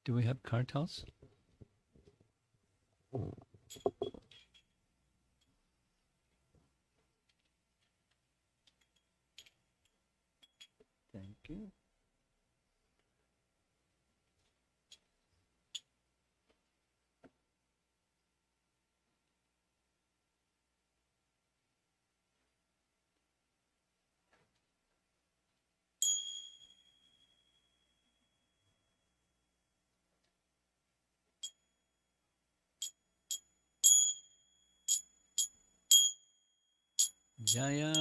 Do we have kartals? Thank you. Jaya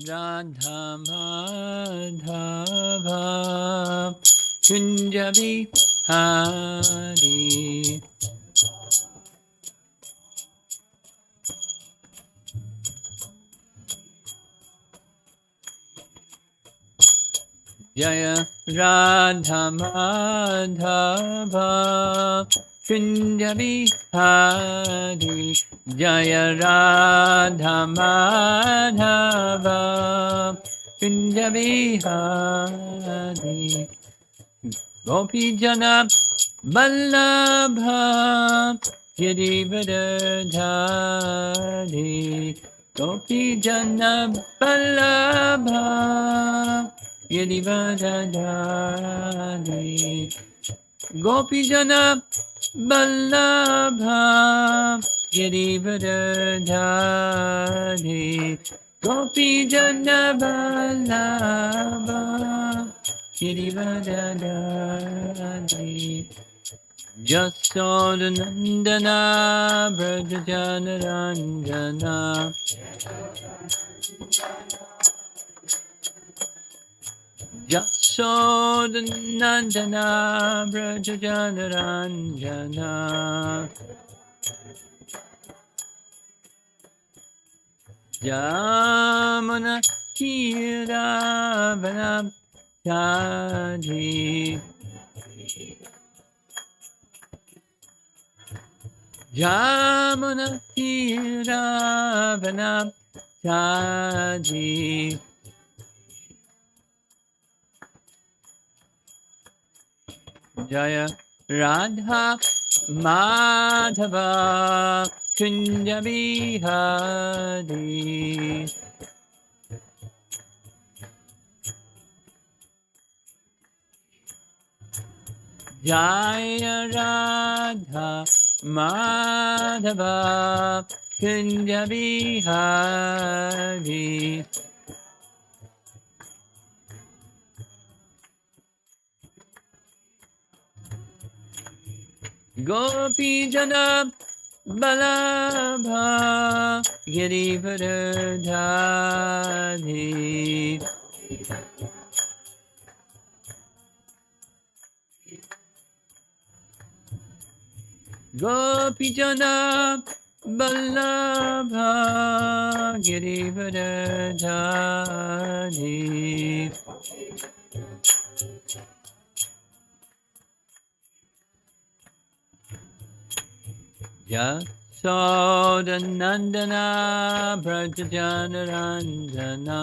Radha Madhava Kunjabi Hari Jaya Radha Madhava Kunjabi Hari Jaya Radha Madhava Kunjabi Hari Gopi Jana Vallabha Girivardhari Gopi Jana Vallabha Girivardhari Gopi Jana Vallabha Girivardhari Gopi Jana Vallabha Girivardhari Jasodhanandana Vrindavana Jasodhanandana Vrindavana Jamuna Kiravana Chadi Jamuna Kiravana Chadi Jaya Radha Madhava Kunjabi Hari Jaya Radha Madhava Kunjabi Hari Gopi Jana Vallabha Girivardhari Gopi Jana Vallabha Girivardhari Jasodhanandana Vrindavana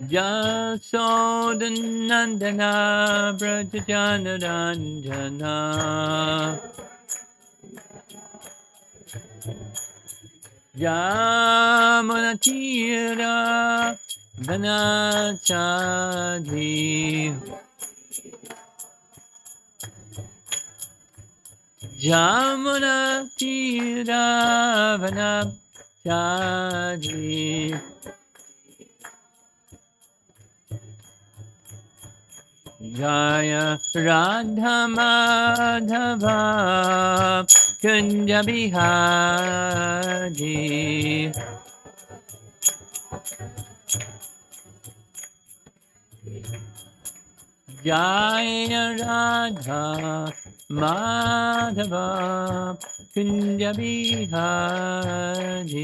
Jasodhanandana Vrindavana Yamuna Tira Vanachadi Jamuna Tira Vanachadi Jaya Radha Madhava Kunjabi Hari Jaya Radha Madhava Kunjabi Hari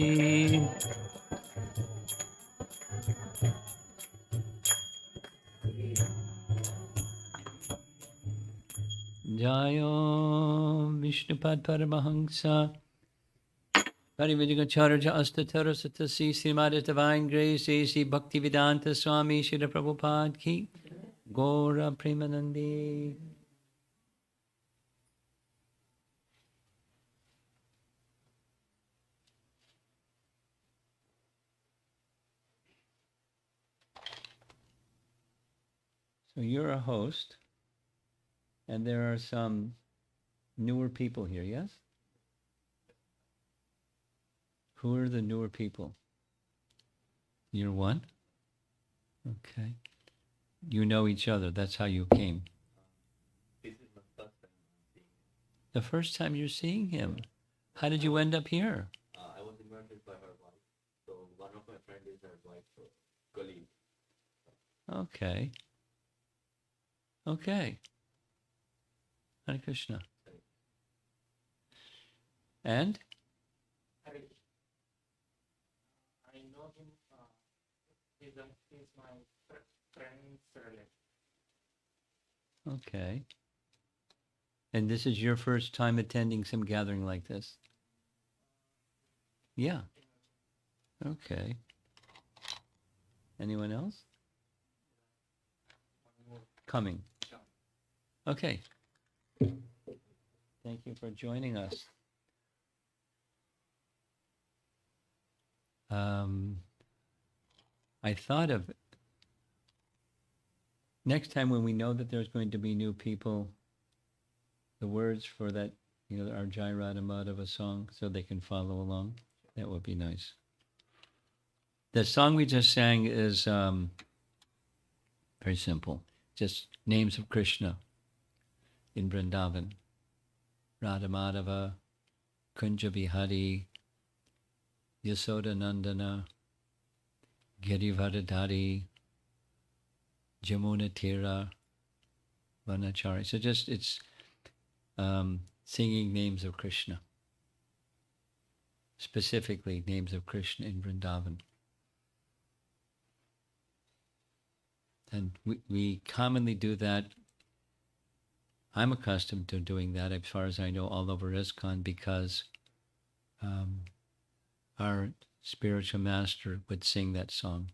Jayo Vishnupad Paramahamsa Parividikacharya Astatara Satasi Srimati Divine Grace A.C. Bhaktivedanta Swami Srila Prabhupada Ki Gora Premanandi. So you're a host, and there are some newer people here, yes? Who are the newer people? You're one? Okay. You know each other. That's how you came. This is my first time seeing him. The first time you're seeing him. How did you end up here? I was invited by her wife. So one of my friends is her wife, so colleague. Okay. Okay. Hare Krishna. And? Hare Krishna. I know him. He's my friend's relative. Okay. And this is your first time attending some gathering like this? Yeah. Okay. Anyone else? Coming. Okay. Thank you for joining us. I thought of next time when we know that there's going to be new people, the words for that, our Jai Radha Madhava song, so they can follow along. That would be nice. The song we just sang is very simple. Just names of Krishna in Vrindavan. Radha Madhava, Kunja Vihari, Yasoda Nandana, Girivardhari, Jamuna Tira, Vanachari. So it's singing names of Krishna, specifically names of Krishna in Vrindavan. And we commonly do that. I'm accustomed to doing that, as far as I know, all over ISKCON, because our spiritual master would sing that song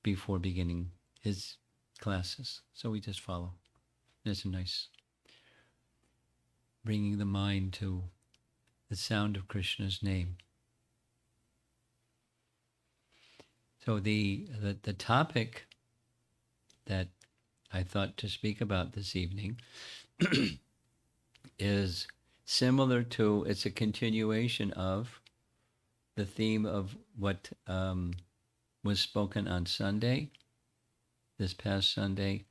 before beginning his classes. So we just follow. And it's a nice bringing the mind to the sound of Krishna's name. So the topic that I thought to speak about this evening is similar to, it's a continuation of the theme of what was spoken on Sunday, this past Sunday,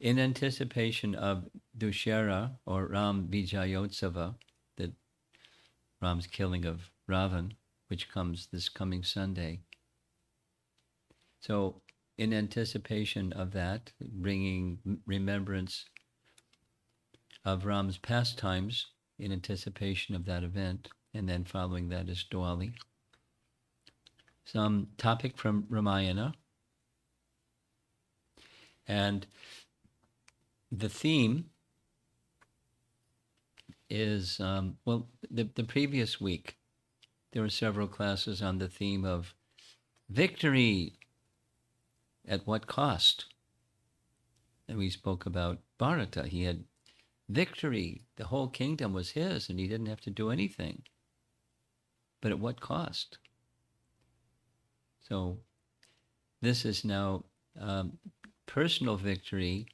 in anticipation of Dussehra, or Ram Vijayotsava, that Ram's killing of Ravan, which comes this coming Sunday. So in anticipation of that, bringing remembrance of Ram's pastimes in anticipation of that event, and then following that is Diwali. Some topic from Ramayana. And the theme is, the previous week, there were several classes on the theme of victory at what cost? And we spoke about Bharata. He had victory. The whole kingdom was his, and he didn't have to do anything. But at what cost? So this is now personal victory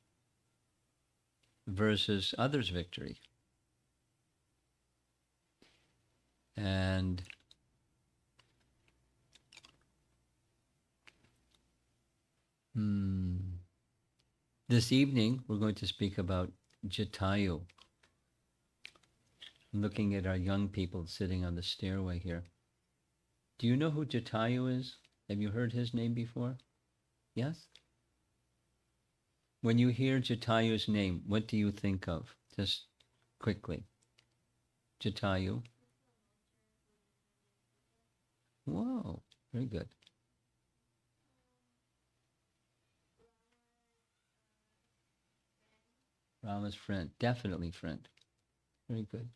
versus others' victory. And this evening, we're going to speak about Jatayu. I'm looking at our young people sitting on the stairway here. Do you know who Jatayu is? Have you heard his name before? Yes? When you hear Jatayu's name, what do you think of? Just quickly. Jatayu. Whoa, very good. Rama's friend, definitely friend. Very good.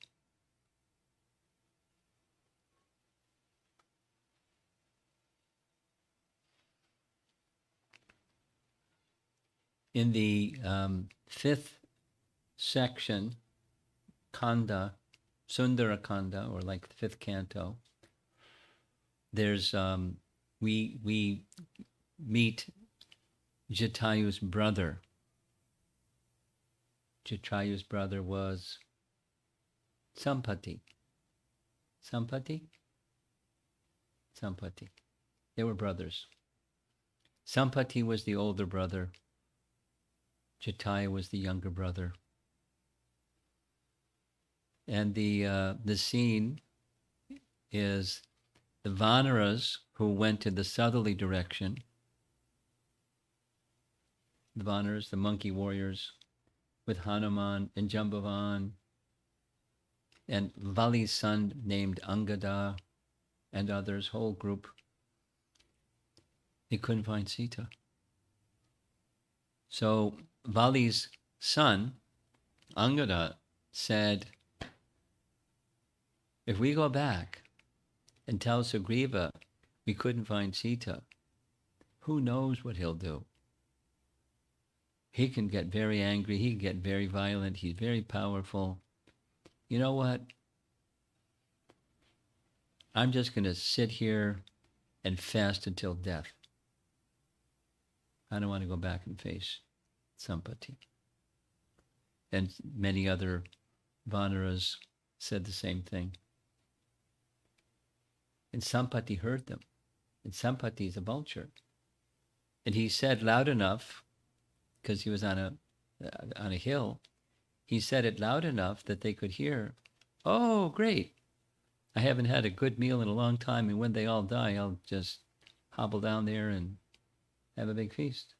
in the fifth section, Kanda, Sundara Kanda, or like the fifth canto, there's we meet Jatayu's brother. Jatayu's brother was Sampati. Sampati? Sampati. They were brothers. Sampati was the older brother. Jatayu was the younger brother. And the scene is the Vanaras who went to the southerly direction. The Vanaras, the monkey warriors, with Hanuman and Jambavan, and Vali's son named Angada, and others, whole group. They couldn't find Sita. So Vali's son, Angada, said, if we go back and tell Sugriva we couldn't find Sita, who knows what he'll do? He can get very angry. He can get very violent. He's very powerful. You know what? I'm just going to sit here and fast until death. I don't want to go back and face Sampati. And many other Vanaras said the same thing. And Sampati heard them. And Sampati is a vulture. And he said loud enough, because he was on a hill, he said it loud enough that they could hear, oh, great. I haven't had a good meal in a long time, and when they all die, I'll just hobble down there and have a big feast.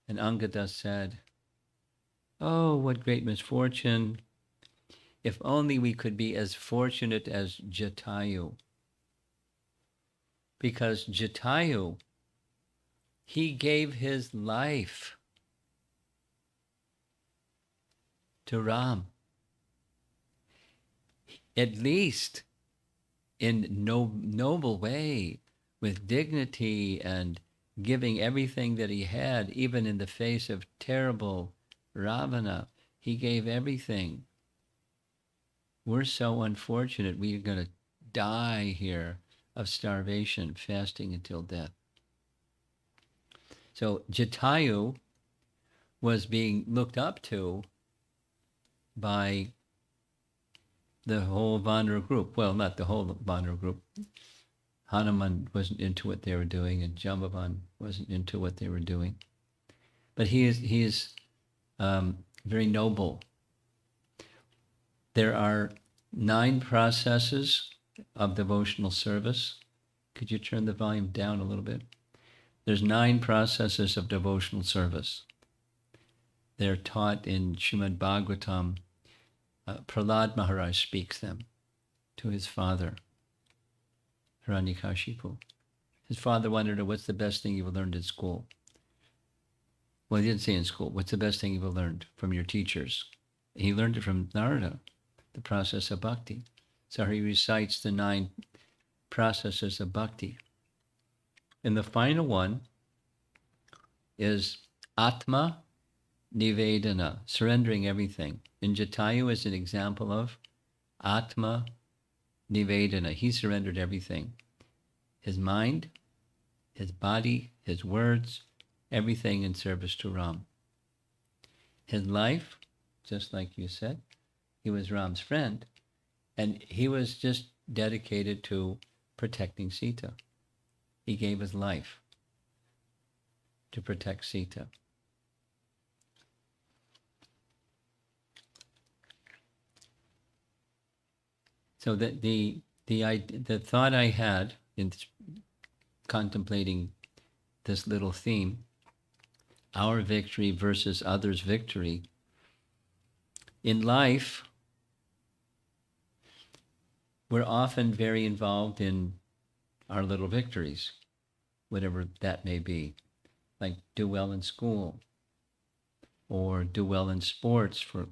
And Angada said, oh, what great misfortune. If only we could be as fortunate as Jatayu. Because Jatayu, he gave his life to Ram. At least in noble way, with dignity and giving everything that he had, even in the face of terrible Ravana. He gave everything. We're so unfortunate. We're going to die here of starvation, fasting until death. So Jatayu was being looked up to by the whole Vanara group. Well, not the whole Vanara group. Hanuman wasn't into what they were doing, and Jambavan wasn't into what they were doing. But he is very noble. There are 9 processes of devotional service. Could you turn the volume down a little bit? There's 9 processes of devotional service. They're taught in Srimad Bhagavatam. Prahlad Maharaj speaks them to his father, Hiranyakashipu. His father wanted to know, what's the best thing you've learned in school? Well, he didn't say in school. What's the best thing you've learned from your teachers? He learned it from Narada, the process of bhakti. So he recites the 9 processes of bhakti. And the final one is Atma Nivedana, surrendering everything. And Jatayu is an example of Atma Nivedana. He surrendered everything. His mind, his body, his words, everything in service to Ram. His life, just like you said, he was Ram's friend, and he was just dedicated to protecting Sita. He gave his life to protect Sita. So the thought I had in contemplating this little theme, our victory versus others' victory, in life, we're often very involved in our little victories, whatever that may be, like do well in school, or do well in sports for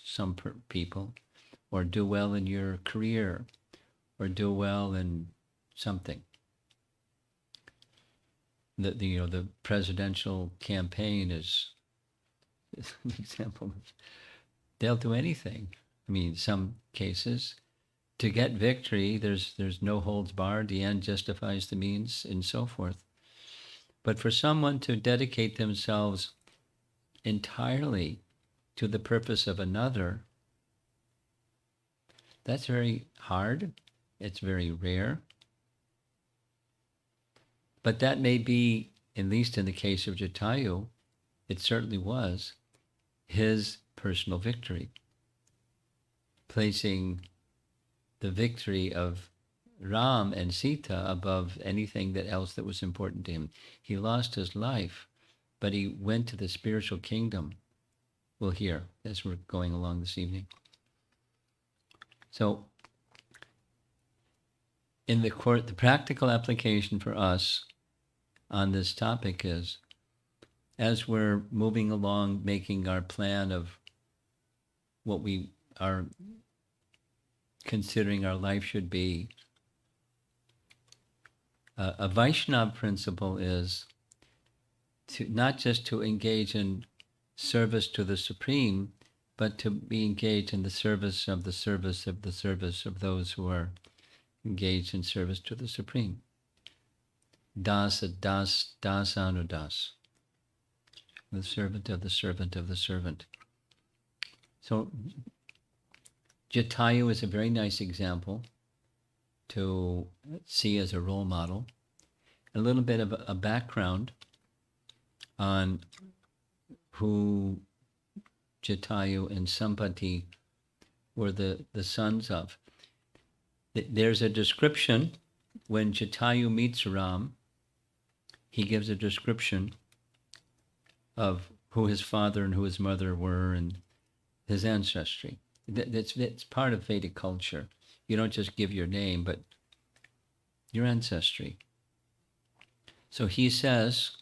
some people, or do well in your career, or do well in something. the presidential campaign is an example. They'll do anything. I mean, some cases to get victory, there's no holds barred. The end justifies the means, and so forth. But for someone to dedicate themselves entirely to the purpose of another, that's very hard. It's very rare. But that may be, at least in the case of Jatayu, it certainly was his personal victory, placing the victory of Ram and Sita above anything else that was important to him. He lost his life, but he went to the spiritual kingdom. We'll hear as we're going along this evening. So, in the practical application for us on this topic is, as we're moving along, making our plan of what we are considering our life should be, a Vaishnava principle is to not just to engage in service to the Supreme, but to be engaged in the service of the service of the service of those who are engaged in service to the Supreme. Das anudas. The servant of the servant of the servant. So Jatayu is a very nice example to see as a role model. A little bit of a background on who Jatayu and Sampati were the sons of. There's a description when Jatayu meets Ram. He gives a description of who his father and who his mother were and his ancestry. It's part of Vedic culture. You don't just give your name, but your ancestry. So he says,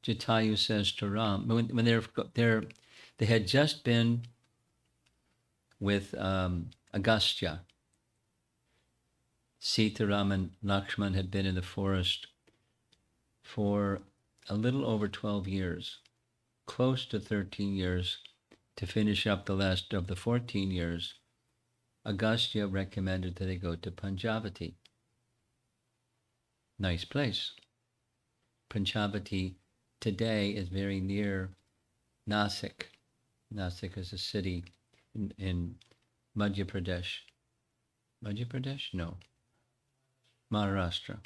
Jatayu says to Ram, when they had just been with Agastya. Sita, Ram, and Lakshman had been in the forest for a little over 12 years, close to 13 years, to finish up the last of the 14 years. Agastya recommended that they go to Panchavati. Nice place. Panchavati today is very near Nasik. Nasik is a city in Madhya Pradesh. Madhya Pradesh? No. Maharashtra.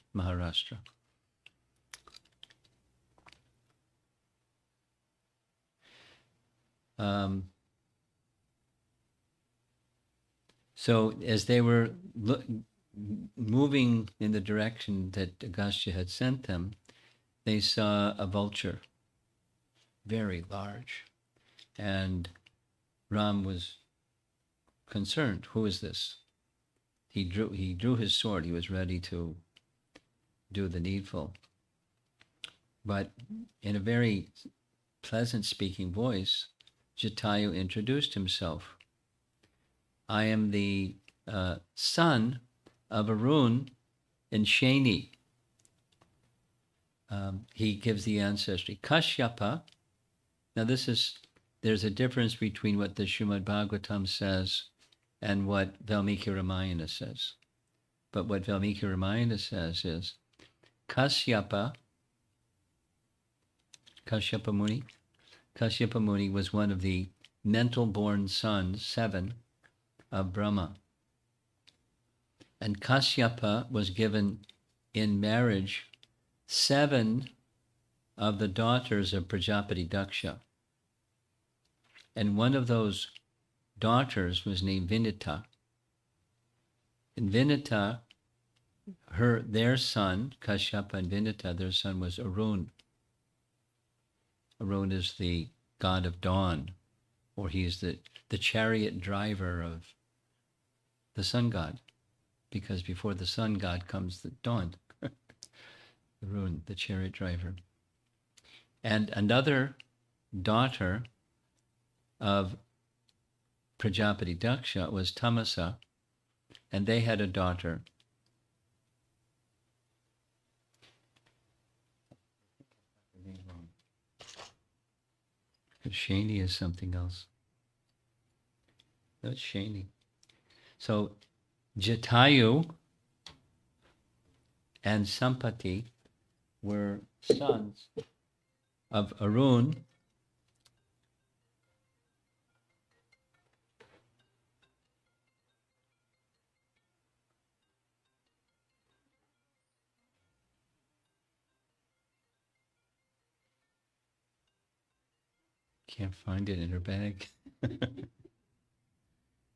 So as they were moving in the direction that Agastya had sent them, they saw a vulture, very large, and Ram was concerned. Who is this? He drew his sword. He was ready to do the needful. But in a very pleasant speaking voice, Jatayu introduced himself. I am the son of Arun and Shani. He gives the ancestry. Kashyapa. Now there's a difference between what the Srimad Bhagavatam says and what Valmiki Ramayana says. But what Valmiki Ramayana says is, Kashyapa Muni was one of the mental-born sons, 7, of Brahma. And Kashyapa was given in marriage 7 of the daughters of Prajapati Daksha. And one of those daughters was named Vinita. And Vinita, their son, Kashyapa and Vinita, their son was Arun. Arun is the god of dawn, or he is the chariot driver of the sun god, because before the sun god comes the dawn. Arun, the chariot driver. And another daughter of Prajapati Daksha was Tamasa, and they had a daughter. But Shani is something else. That's Shani. So Jatayu and Sampati were sons of Arun. Can't find it in her bag.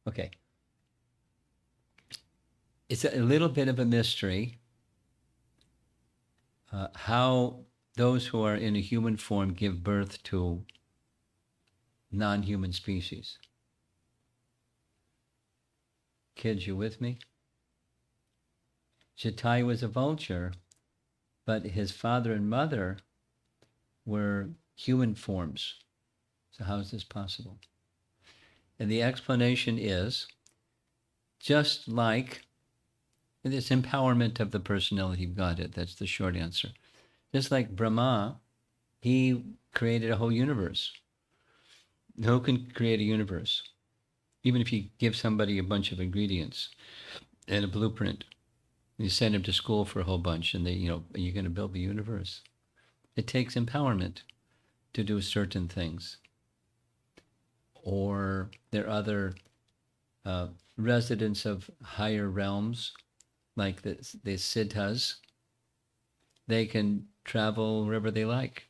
Okay. It's a little bit of a mystery how those who are in a human form give birth to non-human species. Kids, you with me? Jatayu was a vulture, but his father and mother were human forms. So how is this possible? And the explanation is just like this empowerment of the personality of Godhead. That's the short answer. Just like Brahma, he created a whole universe. Who can create a universe? Even if you give somebody a bunch of ingredients and a blueprint, you send them to school for a whole bunch, and you're going to build the universe. It takes empowerment to do certain things. Or there are other residents of higher realms, like the siddhas. They can travel wherever they like.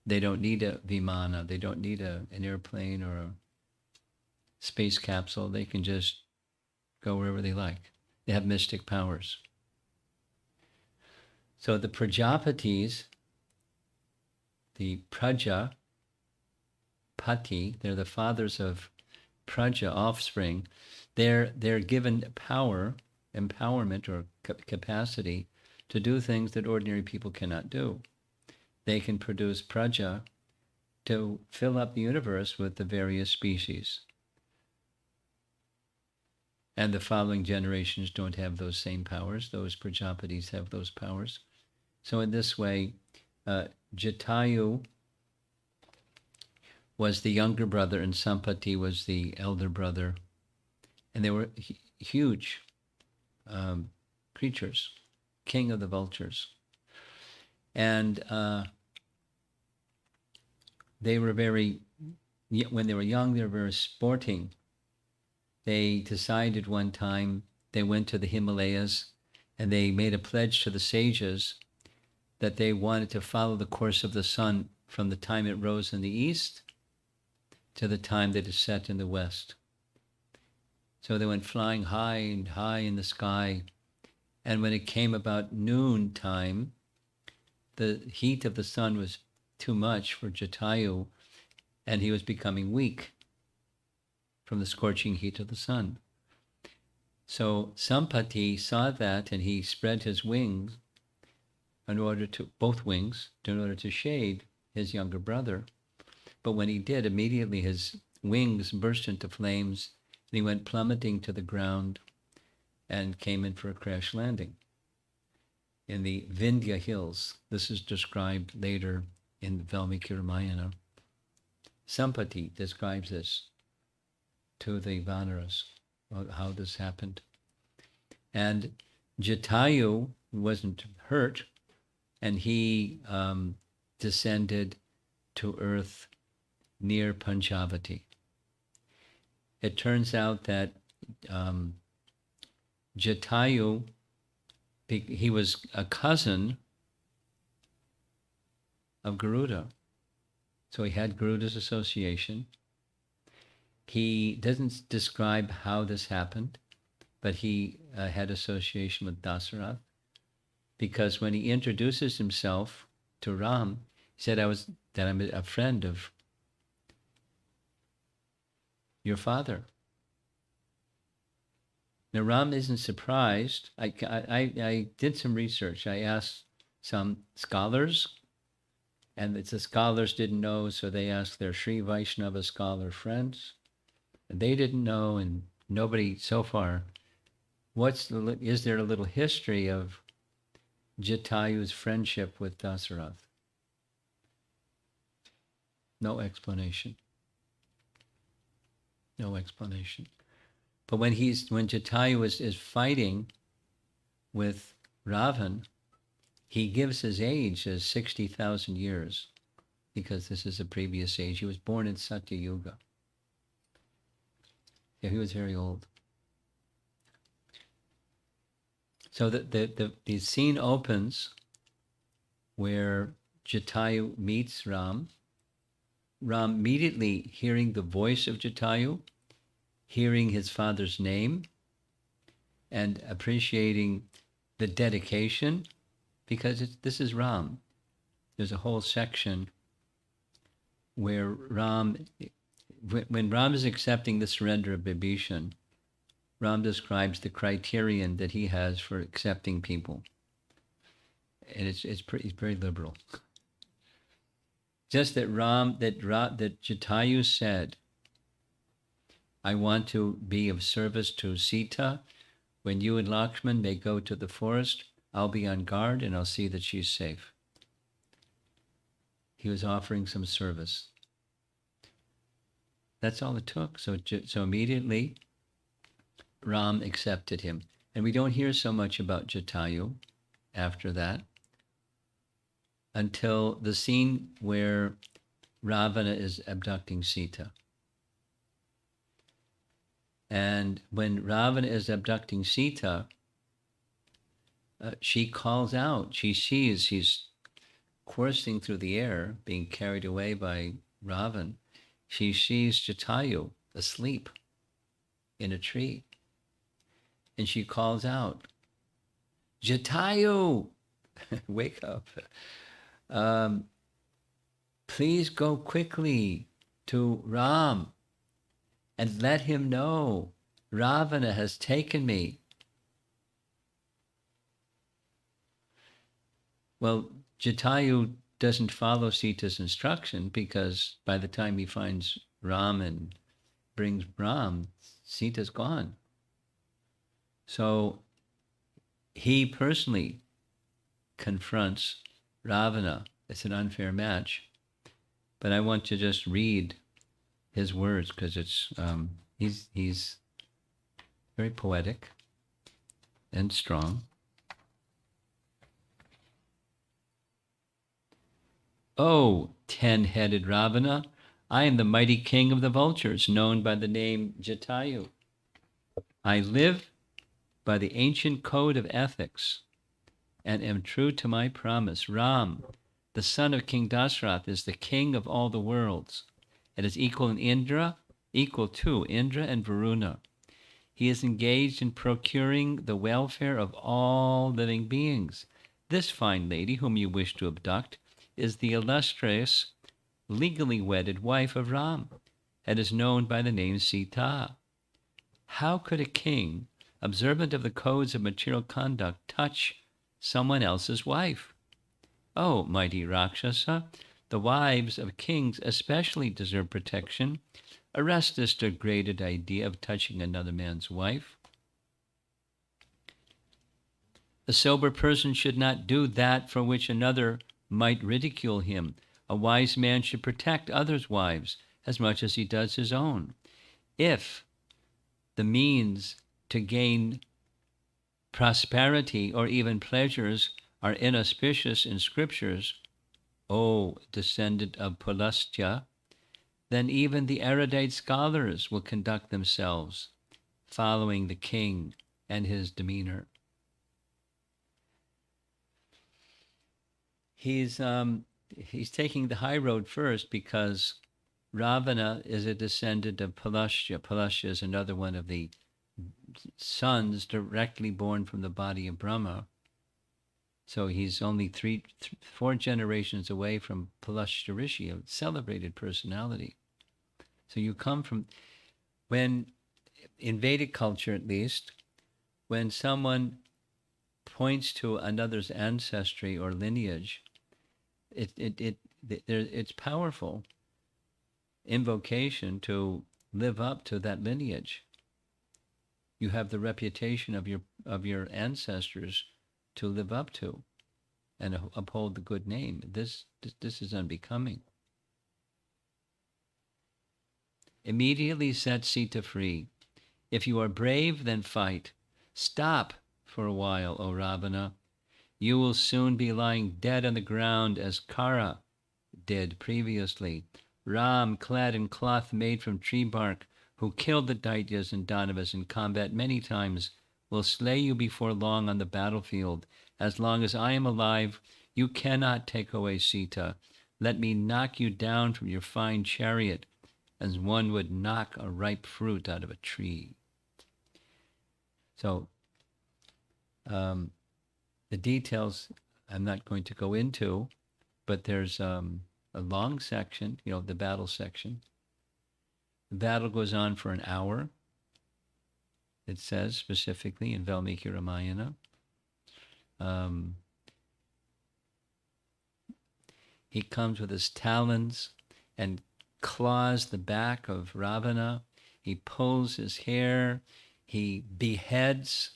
They don't need a vimana. They don't need an airplane or a space capsule. They can just go wherever they like. They have mystic powers. So the Prajapatis, the Praja, Pati, they're the fathers of Praja, offspring. They're given power, empowerment, or capacity to do things that ordinary people cannot do. They can produce Praja to fill up the universe with the various species. And the following generations don't have those same powers. Those Prajapatis have those powers. So in this way, Jatayu was the younger brother and Sampati was the elder brother. And they were huge creatures, king of the vultures. And they were when they were young, they were very sporting. They decided one time, they went to the Himalayas and they made a pledge to the sages that they wanted to follow the course of the sun from the time it rose in the east to the time that it set in the west. So they went flying high and high in the sky. And when it came about noon time, the heat of the sun was too much for Jatayu, and he was becoming weak from the scorching heat of the sun. So Sampati saw that, and he spread his wings both wings, in order to shade his younger brother. But when he did, immediately his wings burst into flames, and he went plummeting to the ground and came in for a crash landing in the Vindhya hills. This is described later in Valmiki Ramayana. Sampati describes this to the Vanaras, how this happened. And Jatayu wasn't hurt, and he descended to earth near Panchavati. It turns out that Jatayu, he was a cousin of Garuda. So he had Garuda's association. He doesn't describe how this happened, but he had association with Dasarath, because when he introduces himself to Ram, he said, I'm a friend of your father. Now Ram isn't surprised. I did some research. I asked some scholars, and the scholars didn't know, so they asked their Sri Vaishnava scholar friends, and they didn't know, and nobody so far. Is there a little history of Jatayu's friendship with Dasarath? No explanation. No explanation. But when Jatayu is fighting with Ravan, he gives his age as 60,000 years, because this is a previous age. He was born in Satya Yuga. Yeah, he was very old. So the scene opens where Jatayu meets Ram. Ram immediately hearing the voice of Jatayu, hearing his father's name, and appreciating the dedication, because this is Ram. There's a whole section where when Ram is accepting the surrender of Vibhishan, Ram describes the criterion that he has for accepting people, and it's very liberal. Just that that Jatayu said, "I want to be of service to Sita. When you and Lakshman may go to the forest, I'll be on guard and I'll see that she's safe." He was offering some service. That's all it took. So immediately, Ram accepted him. And we don't hear so much about Jatayu after that until the scene where Ravana is abducting Sita. And when Ravana is abducting Sita, she calls out. She sees he's coursing through the air, being carried away by Ravan. She sees Jatayu asleep in a tree. And she calls out, "Jatayu, wake up. Please go quickly to Ram and let him know Ravana has taken me." Well, Jatayu doesn't follow Sita's instruction, because by the time he finds Ram and brings Ram, Sita's gone. So he personally confronts Ravana. It's an unfair match. But I want to just read his words, because it's he's very poetic and strong. "Oh, 10-headed Ravana, I am the mighty king of the vultures, known by the name Jatayu. I live by the ancient code of ethics and am true to my promise. Ram, the son of King Dasrath, is the king of all the worlds and is equal to Indra and Varuna. He is engaged in procuring the welfare of all living beings. This fine lady, whom you wish to abduct, is the illustrious, legally wedded wife of Ram, and is known by the name Sita. How could a king, observant of the codes of material conduct, touch someone else's wife? Oh, mighty Rakshasa, the wives of kings especially deserve protection. Arrest this degraded idea of touching another man's wife. A sober person should not do that for which another might ridicule him. A wise man should protect others' wives as much as he does his own. If the means to gain prosperity or even pleasures are inauspicious in scriptures, O descendant of Pulastya, then even the erudite scholars will conduct themselves following the king and his demeanor." He's taking the high road first, because Ravana is a descendant of Pulastya. Pulastya is another one of the sons directly born from the body of Brahma. So he's only 4 generations away from Pulastya Rishi, a celebrated personality. So you come from, when, in Vedic culture at least, when someone points to another's ancestry or lineage, it's powerful invocation to live up to that lineage. You have the reputation of your ancestors to live up to and uphold the good name. This is unbecoming. Immediately set Sita free. If you are brave, then fight. Stop for a while, O Ravana. You will soon be lying dead on the ground as Kara did previously. Ram, clad in cloth made from tree bark, who killed the Daityas and Danavas in combat many times, will slay you before long on the battlefield. As long as I am alive, you cannot take away Sita. Let me knock you down from your fine chariot, as one would knock a ripe fruit out of a tree. So the details I'm not going to go into, but there's a long section, the battle section. The battle goes on for an hour, it says specifically in Valmiki Ramayana. He comes with his talons and claws the back of Ravana. He pulls his hair. He beheads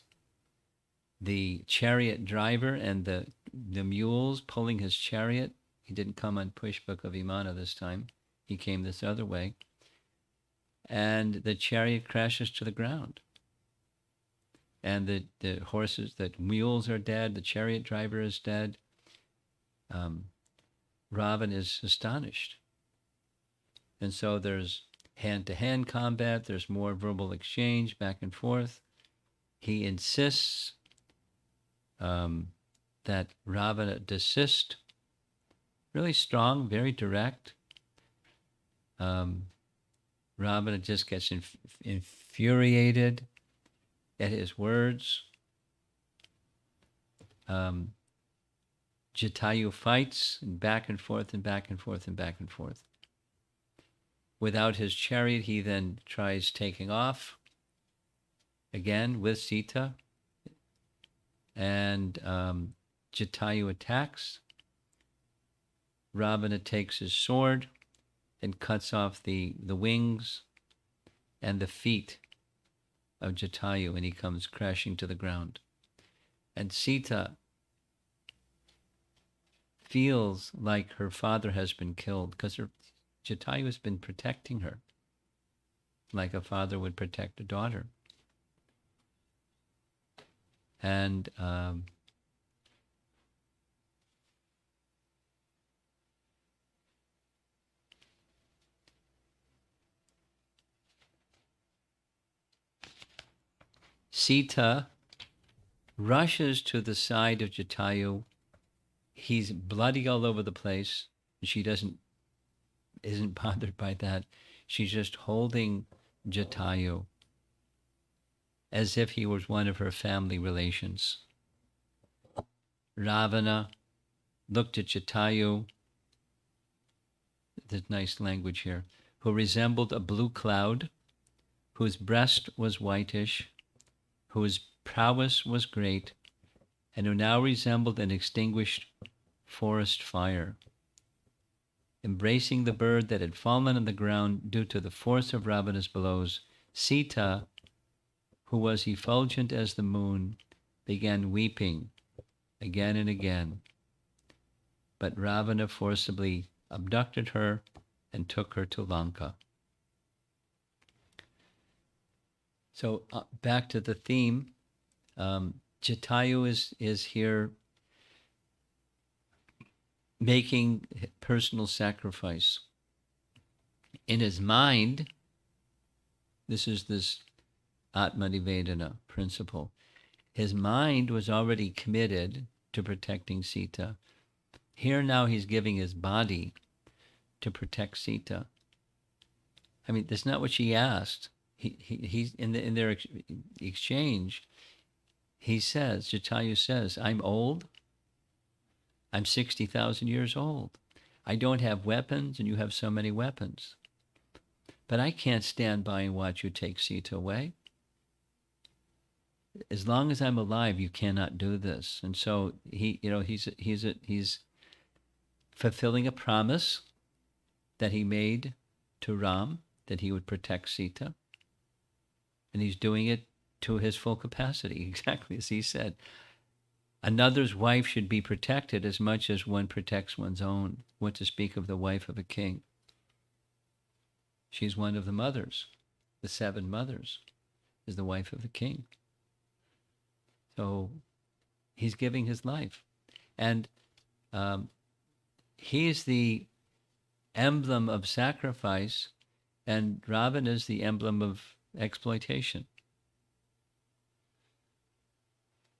the chariot driver and the mules pulling his chariot. He didn't come on Pushpaka Vimana this time. He came this other way. And the chariot crashes to the ground. And the horses, the mules are dead. The chariot driver is dead. Ravan is astonished. And so there's hand-to-hand combat. There's more verbal exchange back and forth. He insists that Ravana desist. Really strong, very direct. Ravana just gets infuriated at his words. Jatayu fights back and forth and back and forth and back and forth. Without his chariot, he then tries taking off again with Sita. And Jatayu attacks. Ravana takes his sword and cuts off the wings and the feet of Jatayu, and he comes crashing to the ground. And Sita feels like her father has been killed because Jatayu has been protecting her like a father would protect a daughter. And Sita rushes to the side of Jatayu. He's bloody all over the place. She isn't bothered by that. She's just holding Jatayu as if he was one of her family relations. Ravana looked at Jatayu, there's nice language here, who resembled a blue cloud, whose breast was whitish, whose prowess was great, and who now resembled an extinguished forest fire. Embracing the bird that had fallen on the ground due to the force of Ravana's blows, Sita, who was effulgent as the moon, began weeping again and again. But Ravana forcibly abducted her and took her to Lanka. So back to the theme, Jatayu is here making personal sacrifice. In his mind, this is this Atma-nivedana principle. His mind was already committed to protecting Sita. Here now he's giving his body to protect Sita. I mean, that's not what she asked. He's in their exchange. Jatayu says, I'm old. I'm 60,000 years old. I don't have weapons, and you have so many weapons. But I can't stand by and watch you take Sita away. As long as I'm alive, you cannot do this. And so he's fulfilling a promise that he made to Ram, that he would protect Sita. And he's doing it to his full capacity, exactly as he said. Another's wife should be protected as much as one protects one's own. What to speak of the wife of a king? She's one of the mothers. The 7 mothers is the wife of the king. So he's giving his life. And he's the emblem of sacrifice, and Ravana is the emblem of exploitation.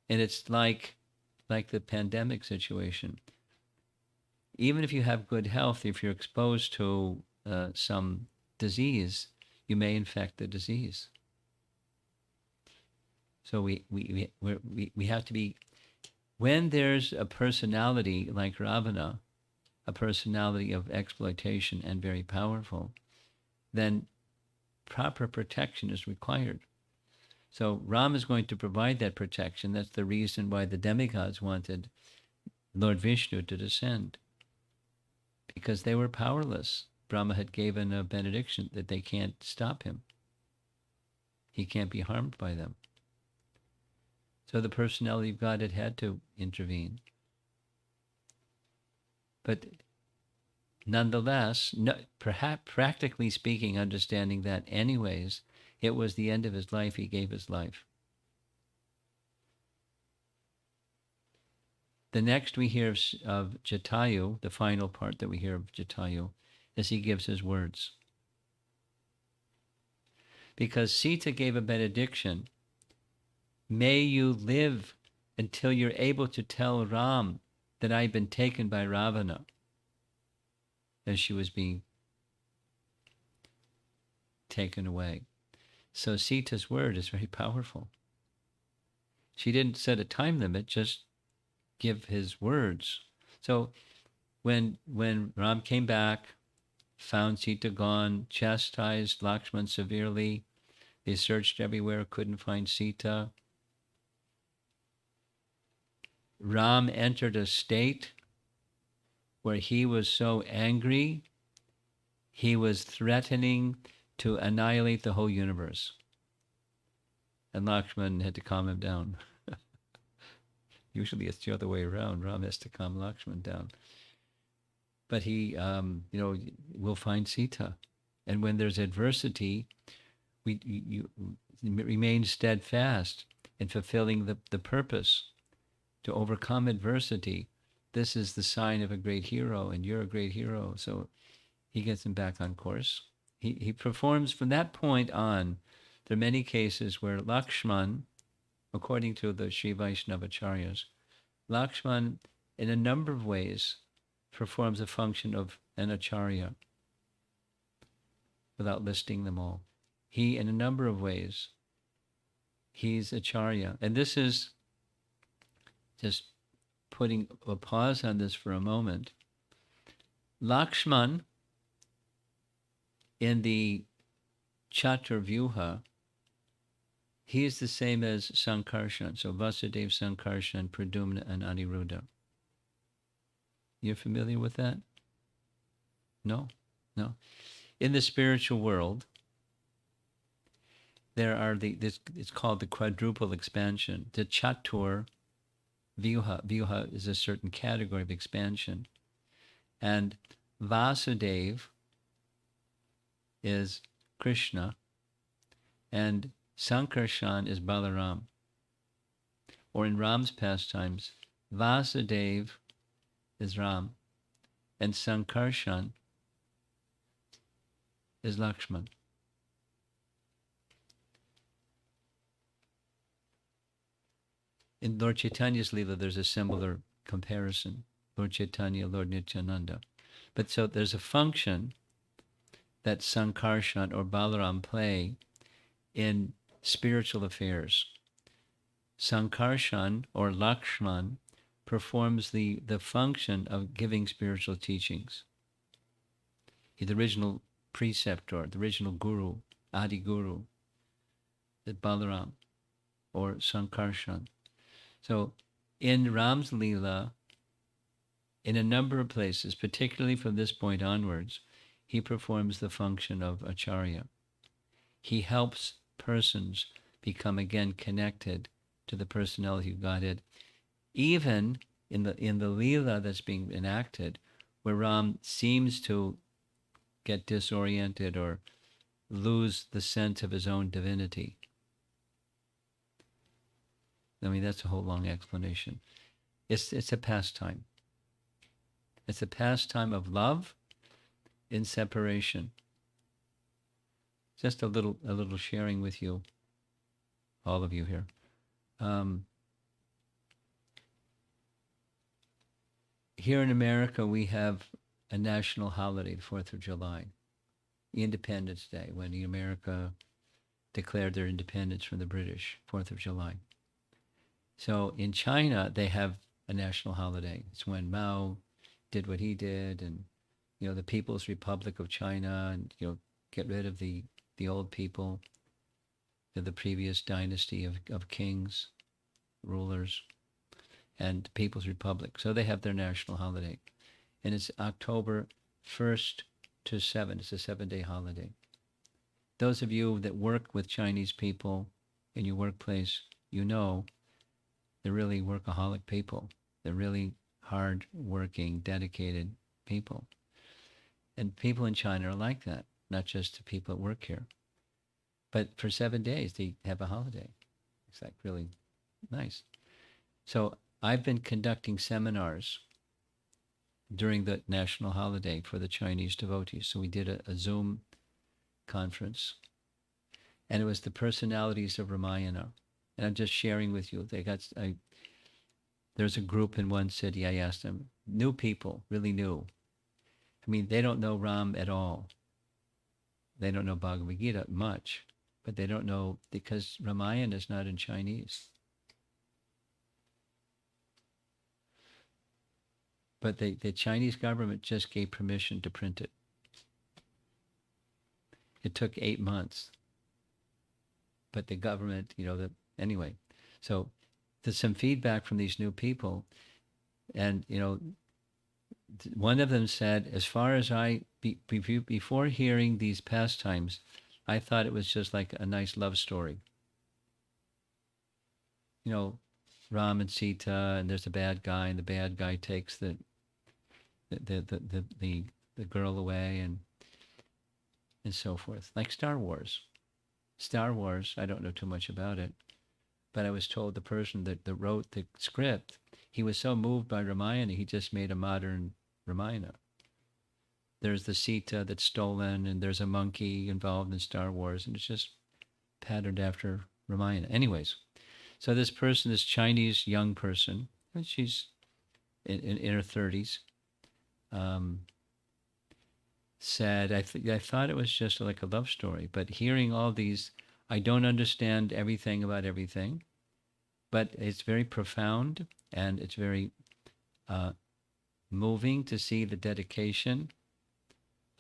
And it's like the pandemic situation. Even if you have good health, if you're exposed to some disease, you may infect the disease. So we have to be, when there's a personality like Ravana, a personality of exploitation and very powerful, then proper protection is required. So Ram is going to provide that protection. That's the reason why the demigods wanted Lord Vishnu to descend, because they were powerless. Brahma had given a benediction that they can't stop him. He can't be harmed by them. So the personality of God had to intervene. But nonetheless, perhaps practically speaking, understanding that anyways, it was the end of his life, he gave his life. The next we hear of Jatayu, the final part that we hear of Jatayu, is he gives his words. Because Sita gave a benediction, may you live until you're able to tell Ram that I've been taken by Ravana, as she was being taken away. So Sita's word is very powerful. She didn't set a time limit, just give his words. So when Ram came back, found Sita gone, chastised Lakshman severely, they searched everywhere, couldn't find Sita. Ram entered a state where he was so angry, he was threatening to annihilate the whole universe. And Lakshman had to calm him down. Usually it's the other way around. Ram has to calm Lakshman down. But he, will find Sita. And when there's adversity, you remain steadfast in fulfilling the purpose to overcome adversity. This is the sign of a great hero, and you're a great hero. So he gets him back on course. He performs from that point on. There are many cases where Lakshman, according to the Sri Vaishnava Acharyas, Lakshman, in a number of ways, performs a function of an Acharya, without listing them all. He, in a number of ways, he's Acharya. And this is just putting a pause on this for a moment. Lakshman, in the Chaturvyuha, he is the same as Sankarshan. So Vasudeva, Sankarshan, Pradumna, and Aniruddha. You're familiar with that? No? In the spiritual world, there are it's called the quadruple expansion. The Chatur Vyuha. Vyuha is a certain category of expansion. And Vasudeva is Krishna, and Sankarshan is Balaram. Or in Ram's pastimes, Vasudeva is Ram, and Sankarshan is Lakshman. In Lord Chaitanya's Lila, there's a similar comparison. Lord Chaitanya, Lord Nityananda. But so there's a function that Sankarshan or Balaram play in spiritual affairs. Sankarshan or Lakshman performs the function of giving spiritual teachings. He's the original preceptor, the original guru, Adi Guru, the Balaram or Sankarshan. So in Ram's Lila, in a number of places, particularly from this point onwards, he performs the function of Acharya. He helps persons become again connected to the personality of Godhead. Even in the Lila that's being enacted, where Ram seems to get disoriented or lose the sense of his own divinity. I mean, that's a whole long explanation. It's a pastime. It's a pastime of love in separation. Just a little sharing with you, all of you here. Here in America, we have a national holiday, the 4th of July, Independence Day, when America declared their independence from the British, 4th of July. So in China, they have a national holiday. It's when Mao did what he did, and the People's Republic of China, and get rid of the old people, the previous dynasty of kings, rulers, and People's Republic. So they have their national holiday, and it's October 1st to 7th. It's a 7-day holiday. Those of you that work with Chinese people in your workplace, they're really workaholic people. They're really hard-working, dedicated people. And people in China are like that, not just the people that work here. But for 7 days, they have a holiday. It's like really nice. So I've been conducting seminars during the national holiday for the Chinese devotees. So we did a Zoom conference, and it was the personalities of Ramayana. And I'm just sharing with you. There's a group in one city. I asked them, new people, really new. I mean, they don't know Ram at all. They don't know Bhagavad Gita much, but they don't know, because Ramayana is not in Chinese. But the Chinese government just gave permission to print it. It took 8 months. But the government, anyway. So there's some feedback from these new people. And, one of them said, as far as before hearing these pastimes, I thought it was just like a nice love story. Ram and Sita, and there's a bad guy, and the bad guy takes the girl away, and so forth. Like Star Wars. Star Wars, I don't know too much about it, but I was told the person that wrote the script, he was so moved by Ramayana, he just made a modern Ramayana. There's the Sita that's stolen, and there's a monkey involved in Star Wars, and it's just patterned after Ramayana. Anyways, so this Chinese young person, and she's in her 30s, said, I thought it was just like a love story, but hearing all these, I don't understand everything about everything, but it's very profound, and it's very moving to see the dedication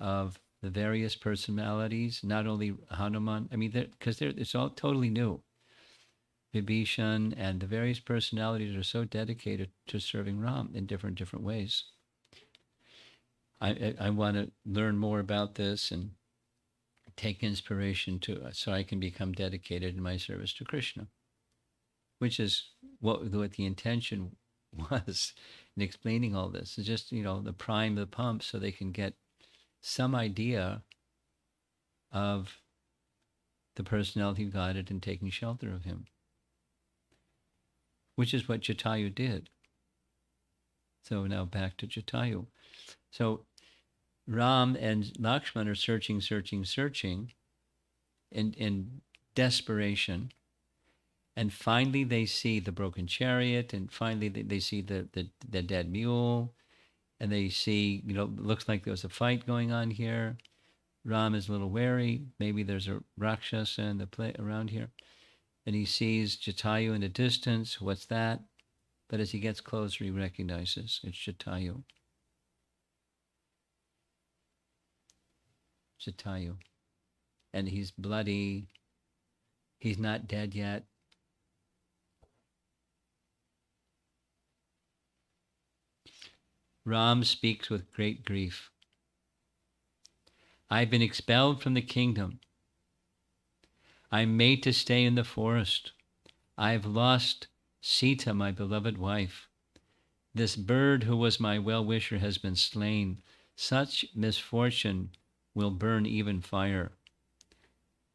of the various personalities, not only Hanuman, I mean, because it's all totally new. Vibhishan and the various personalities are so dedicated to serving Ram in different ways. I want to learn more about this and take inspiration so I can become dedicated in my service to Krishna, which is what the intention was in explaining all this. It's just, the prime the pump so they can get some idea of the personality of God and taking shelter of him, which is what Jatayu did. So now back to Jatayu. So Ram and Lakshman are searching in desperation. And finally they see the broken chariot, and finally they see the dead mule, and they see, looks like there was a fight going on here. Ram is a little wary. Maybe there's a Rakshasa in the play around here. And he sees Jatayu in the distance. What's that? But as he gets closer, he recognizes it's Jatayu. Jatayu. And he's bloody. He's not dead yet. Ram speaks with great grief. I've been expelled from the kingdom. I'm made to stay in the forest. I've lost Sita, my beloved wife. This bird who was my well-wisher has been slain. Such misfortune will burn even fire.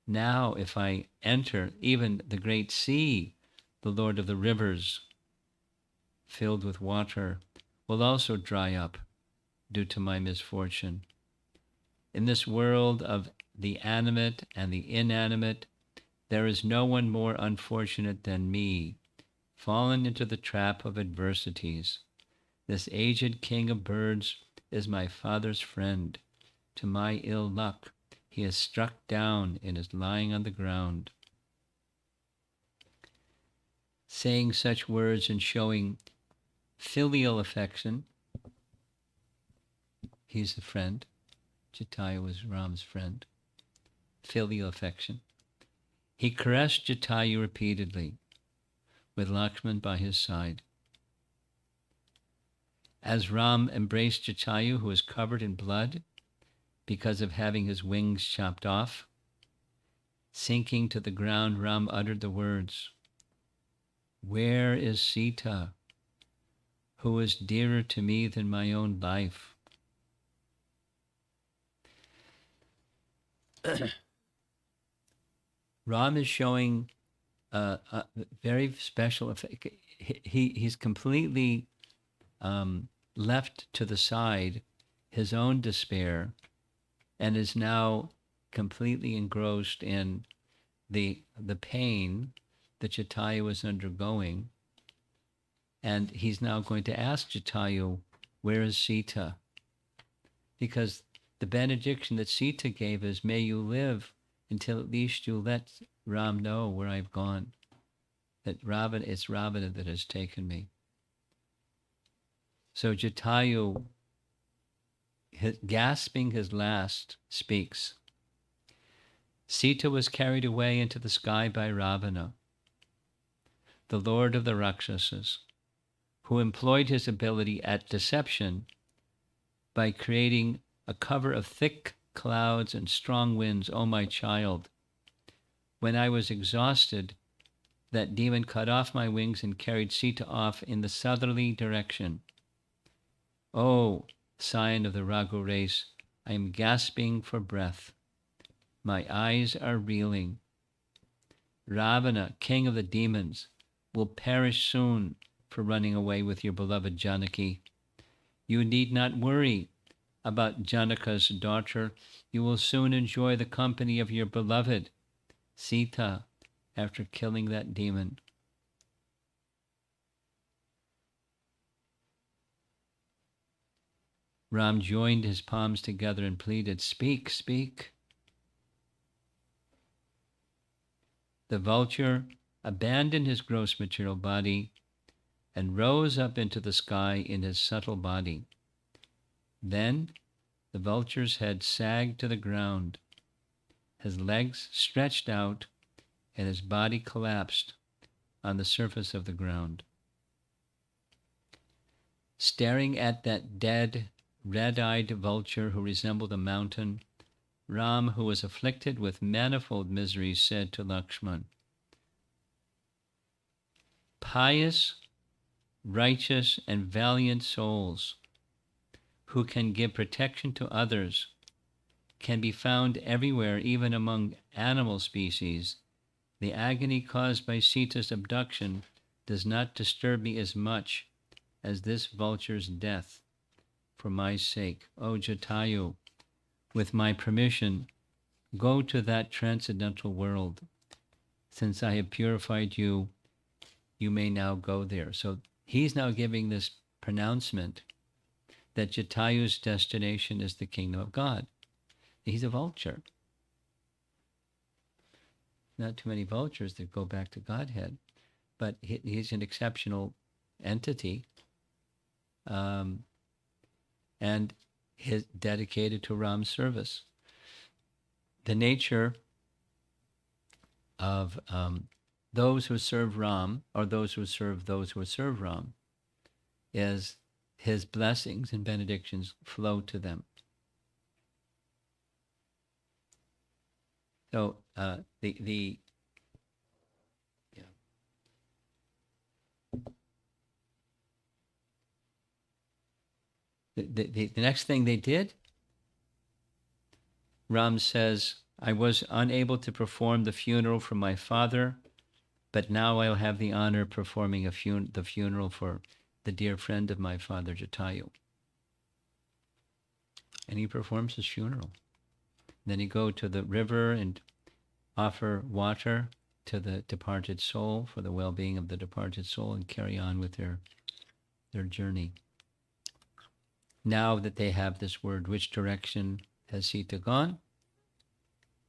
Now, if I enter even the great sea, the Lord of the rivers, filled with water, will also dry up due to my misfortune. In this world of the animate and the inanimate, there is no one more unfortunate than me, fallen into the trap of adversities. This aged king of birds is my father's friend. To my ill luck, he is struck down and is lying on the ground. Saying such words and showing filial affection, he's the friend. Jatayu was Ram's friend. Filial affection. He caressed Jatayu repeatedly, with Lakshman by his side. As Ram embraced Jatayu, who was covered in blood because of having his wings chopped off, sinking to the ground, Ram uttered the words, "Where is Sita, who is dearer to me than my own life?" Ram is showing a very special effect. He's completely left to the side his own despair and is now completely engrossed in the pain that Jatayu is undergoing. And he's now going to ask Jatayu, where is Sita? Because the benediction that Sita gave is, may you live until at least you let Ram know where I've gone. That it's Ravana that has taken me. So Jatayu, gasping his last, speaks. Sita was carried away into the sky by Ravana, the lord of the Rakshasas, who employed his ability at deception by creating a cover of thick clouds and strong winds. O my child, when I was exhausted, that demon cut off my wings and carried Sita off in the southerly direction. O scion of the Raghu race, I am gasping for breath. My eyes are reeling. Ravana, king of the demons, will perish soon for running away with your beloved Janaki. You need not worry about Janaka's daughter. You will soon enjoy the company of your beloved Sita after killing that demon. Ram joined his palms together and pleaded, speak, speak. The vulture abandoned his gross material body and rose up into the sky in his subtle body. Then the vulture's head sagged to the ground, his legs stretched out, and his body collapsed on the surface of the ground. Staring at that dead, red-eyed vulture who resembled a mountain, Ram, who was afflicted with manifold miseries, said to Lakshman, pious, righteous, and valiant souls who can give protection to others can be found everywhere, even among animal species. The agony caused by Sita's abduction does not disturb me as much as this vulture's death. For my sake, O Jatayu, with my permission, go to that transcendental world. Since I have purified you, you may now go there. So he's now giving this pronouncement that Jatayu's destination is the kingdom of God. He's a vulture. Not too many vultures that go back to Godhead, but he's an exceptional entity, and is dedicated to Ram's service. The nature of those who serve Ram, or those who serve Ram, is his blessings and benedictions flow to them. So the next thing they did, Ram says, I was unable to perform the funeral for my father, but now I'll have the honor of performing the funeral for the dear friend of my father, Jatayu. And he performs his funeral. Then he go to the river and offer water to the departed soul for the well-being of the departed soul and carry on with their journey. Now that they have this word, which direction has Sita gone,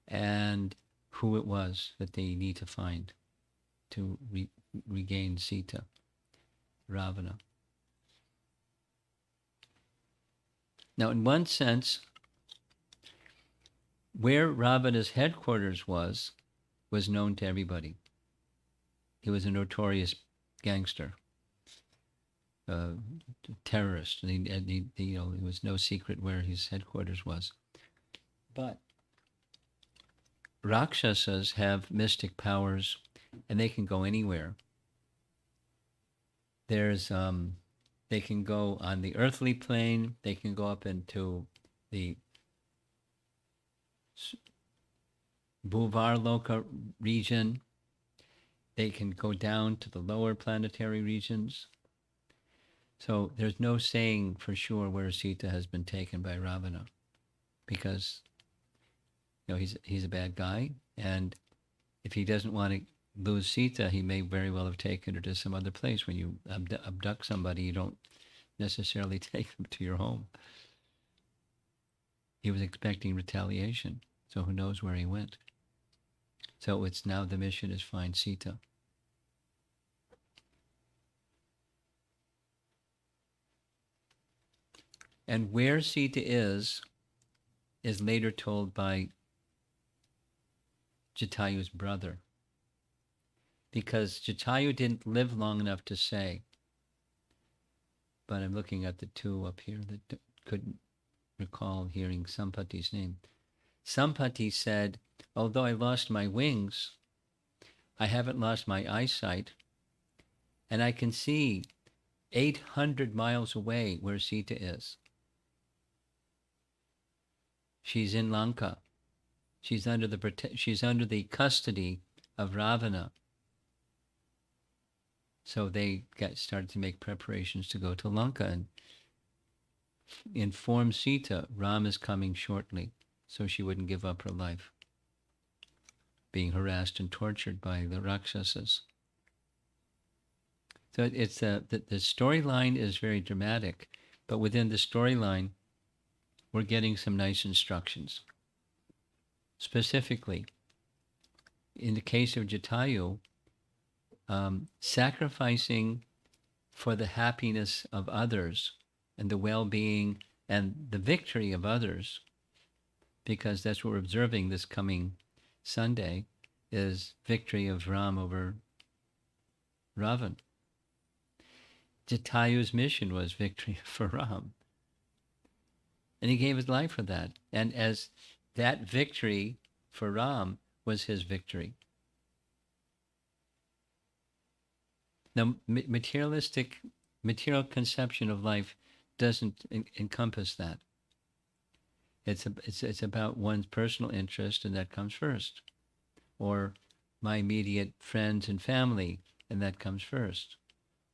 and who it was that they need to find to regain Sita, Ravana. Now, in one sense, where Ravana's headquarters was known to everybody. He was a notorious gangster, terrorist, and it was no secret where his headquarters was. But Rakshasas have mystic powers, and they can go anywhere. There's they can go on the earthly plane. They can go up into the Bhuvarloka region. They can go down to the lower planetary regions. So there's no saying for sure where Sita has been taken by Ravana, because he's a bad guy, and if he doesn't want to lose Sita, he may very well have taken her to some other place. When you abduct somebody, you don't necessarily take them to your home. He was expecting retaliation, so who knows where he went. So it's now the mission is find Sita. And where Sita is later told by Jatayu's brother, because Jatayu didn't live long enough to say. But I'm looking at the two up here that couldn't recall hearing Sampati's name. Sampati said, although I lost my wings, I haven't lost my eyesight, and I can see 800 miles away where Sita is. She's in Lanka. She's under the custody of Ravana. So they started to make preparations to go to Lanka and inform Sita Ram is coming shortly, so she wouldn't give up her life, being harassed and tortured by the Rakshasas. So it's the storyline is very dramatic, but within the storyline, we're getting some nice instructions. Specifically, in the case of Jatayu, sacrificing for the happiness of others and the well-being and the victory of others, because that's what we're observing this coming Sunday, is victory of Ram over Ravan. Jatayu's mission was victory for Ram. And he gave his life for that. And as that victory for Ram was his victory. Now, material conception of life doesn't encompass that. It's about one's personal interest, and that comes first. Or my immediate friends and family, and that comes first.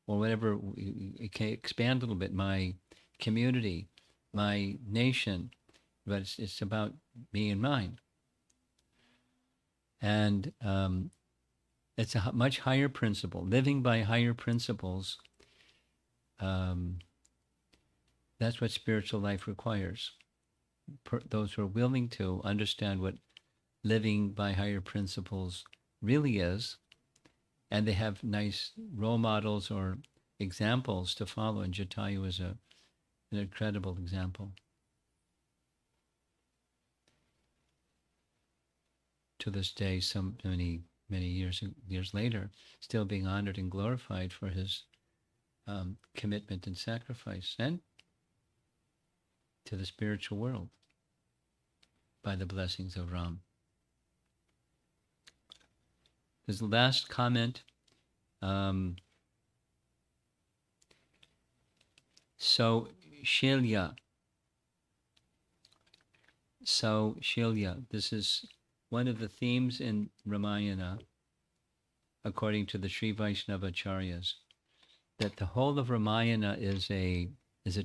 Or whatever, it can expand a little bit, my community, my nation, but it's about me and mine. And it's a much higher principle. Living by higher principles, that's what spiritual life requires. Those who are willing to understand what living by higher principles really is, and they have nice role models or examples to follow, and Jatayu is an incredible example. To this day, so many years later, still being honored and glorified for his commitment and sacrifice, and to the spiritual world by the blessings of Ram. There's the last comment. So Shilya, this is one of the themes in Ramayana, according to the Sri Vaishnava Acharyas, that the whole of Ramayana is a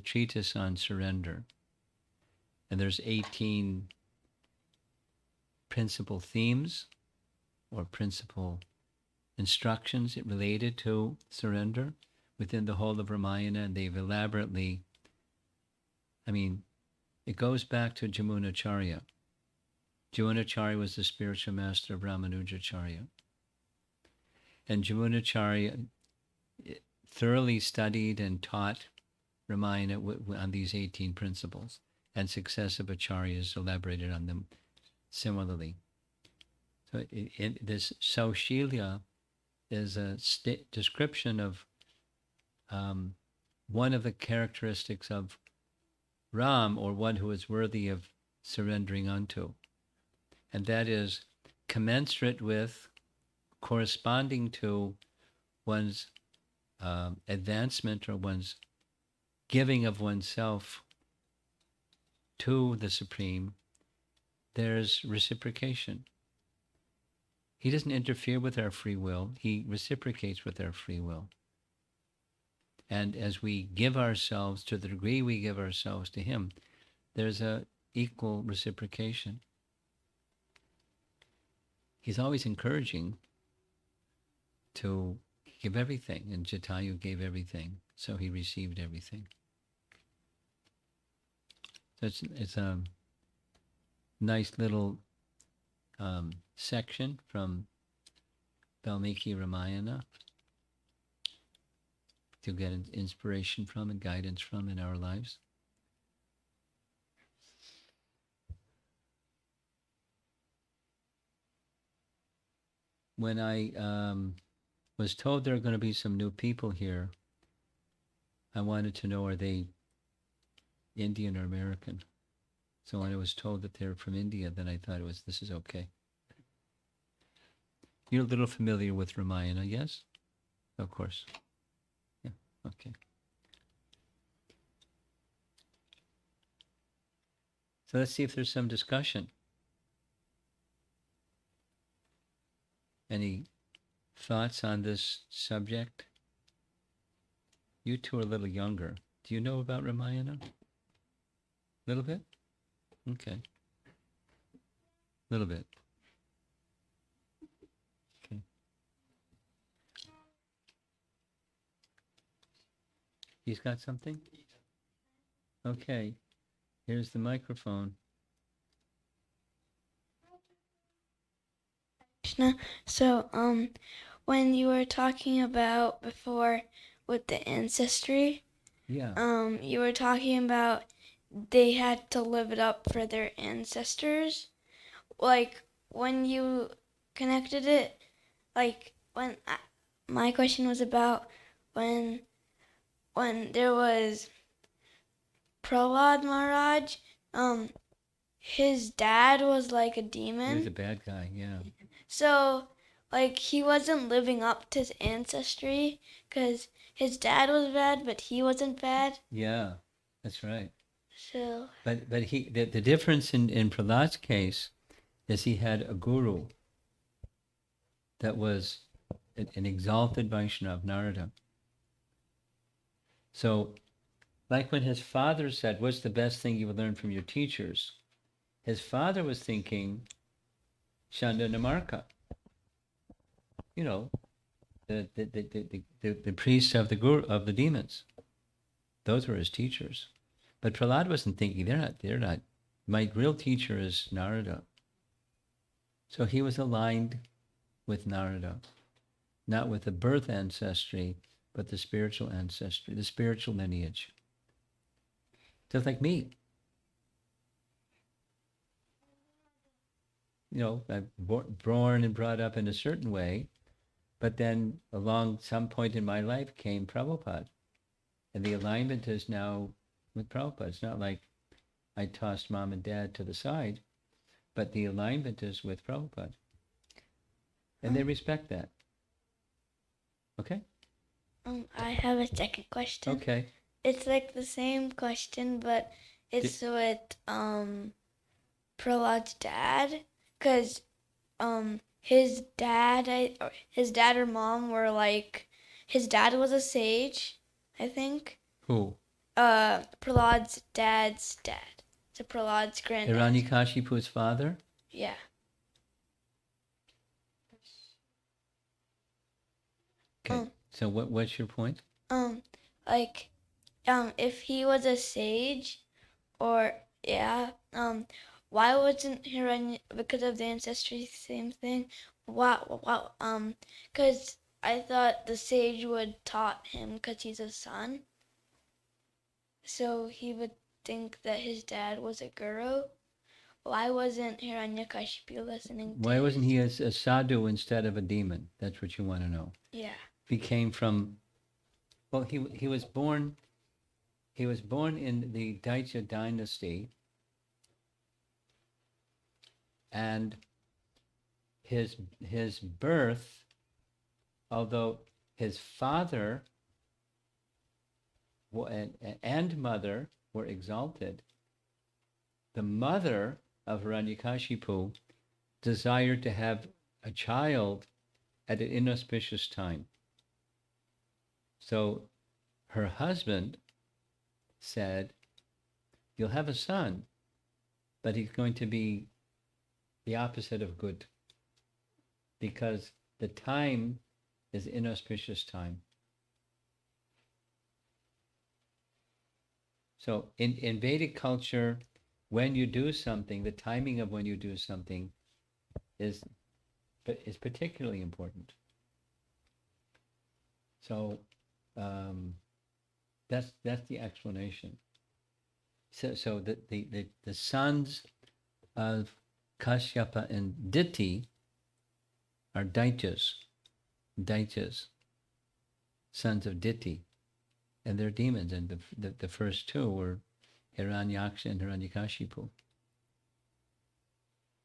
treatise on surrender. And there's 18 principal themes or principal instructions related to surrender within the whole of Ramayana, and they've elaborately, it goes back to Jamunacharya. Jamunacharya was the spiritual master of Ramanujacharya. And Jamunacharya thoroughly studied and taught Ramayana on these 18 principles, and successive acharyas elaborated on them similarly. So this Saushilya is a description of one of the characteristics of Ram, or one who is worthy of surrendering unto. And that is commensurate with, corresponding to one's advancement or one's giving of oneself to the Supreme. There's reciprocation. He doesn't interfere with our free will. He reciprocates with our free will. And as we give ourselves, to the degree we give ourselves to him, there's a equal reciprocation. He's always encouraging to give everything, and Jatayu gave everything, so he received everything. So it's a nice little section from Valmiki Ramayana to get inspiration from and guidance from in our lives. When I was told there are going to be some new people here, I wanted to know, are they Indian or American? So when I was told that they're from India, then I thought this is okay. You're a little familiar with Ramayana, yes? Of course. Yeah, okay. So let's see if there's some discussion. Any thoughts on this subject? You two are a little younger. Do you know about Ramayana? A little bit? Okay. A little bit. Okay. He's got something? Okay. Here's the microphone. So, when you were talking about before with the ancestry, Yeah. you were talking about they had to live it up for their ancestors. Like, when you connected it, like, my question was about when there was Prahlad Maharaj, his dad was like a demon. He was a bad guy, yeah. So, like, he wasn't living up to his ancestry because his dad was bad, but he wasn't bad. Yeah, that's right. So, But the difference in Prahlad's case is he had a guru that was an exalted Vaishnava, Narada. So, like when his father said, what's the best thing you would learn from your teachers? His father was thinking Chandanamarka. You know, the priests of the guru, of the demons. Those were his teachers. But Prahlad wasn't thinking, they're not. My real teacher is Narada. So he was aligned with Narada, not with the birth ancestry, but the spiritual ancestry, the spiritual lineage. Just like me. You know, I'm born and brought up in a certain way, but then along some point in my life came Prabhupada. And the alignment is now with Prabhupada. It's not like I tossed mom and dad to the side, but the alignment is with Prabhupada. And they respect that. Okay? I have a second question. Okay. It's like the same question, but it's with Prahlad's dad, because his dad or mom were like, his dad was a sage, I think. Who? Prahlad's dad's dad. So Prahlad's granddad. Hiranyakashipu's father? Yeah. Okay. So what's your point? Like, if he was a sage, or yeah, why wasn't because of the ancestry same thing? Wow, because I thought the sage would taught him because he's a son, so he would think that his dad was a guru. Why wasn't Hiranyakashipu listening to Why wasn't he a sadhu instead of a demon? That's what you want to know. Yeah. He came from, well, he was born in the Daitya dynasty, and his birth, although his father and mother were exalted, the mother of Hiranyakashipu desired to have a child at an inauspicious time. So her husband said, "You'll have a son, but he's going to be the opposite of good, because the time is inauspicious time." So in Vedic culture, when you do something, the timing of when you do something is particularly important. So that's the explanation. So the sons of Kashyapa and Diti are Daityas, sons of Diti, and they're demons. And the first two were Hiranyaksha and Hiranyakashipu.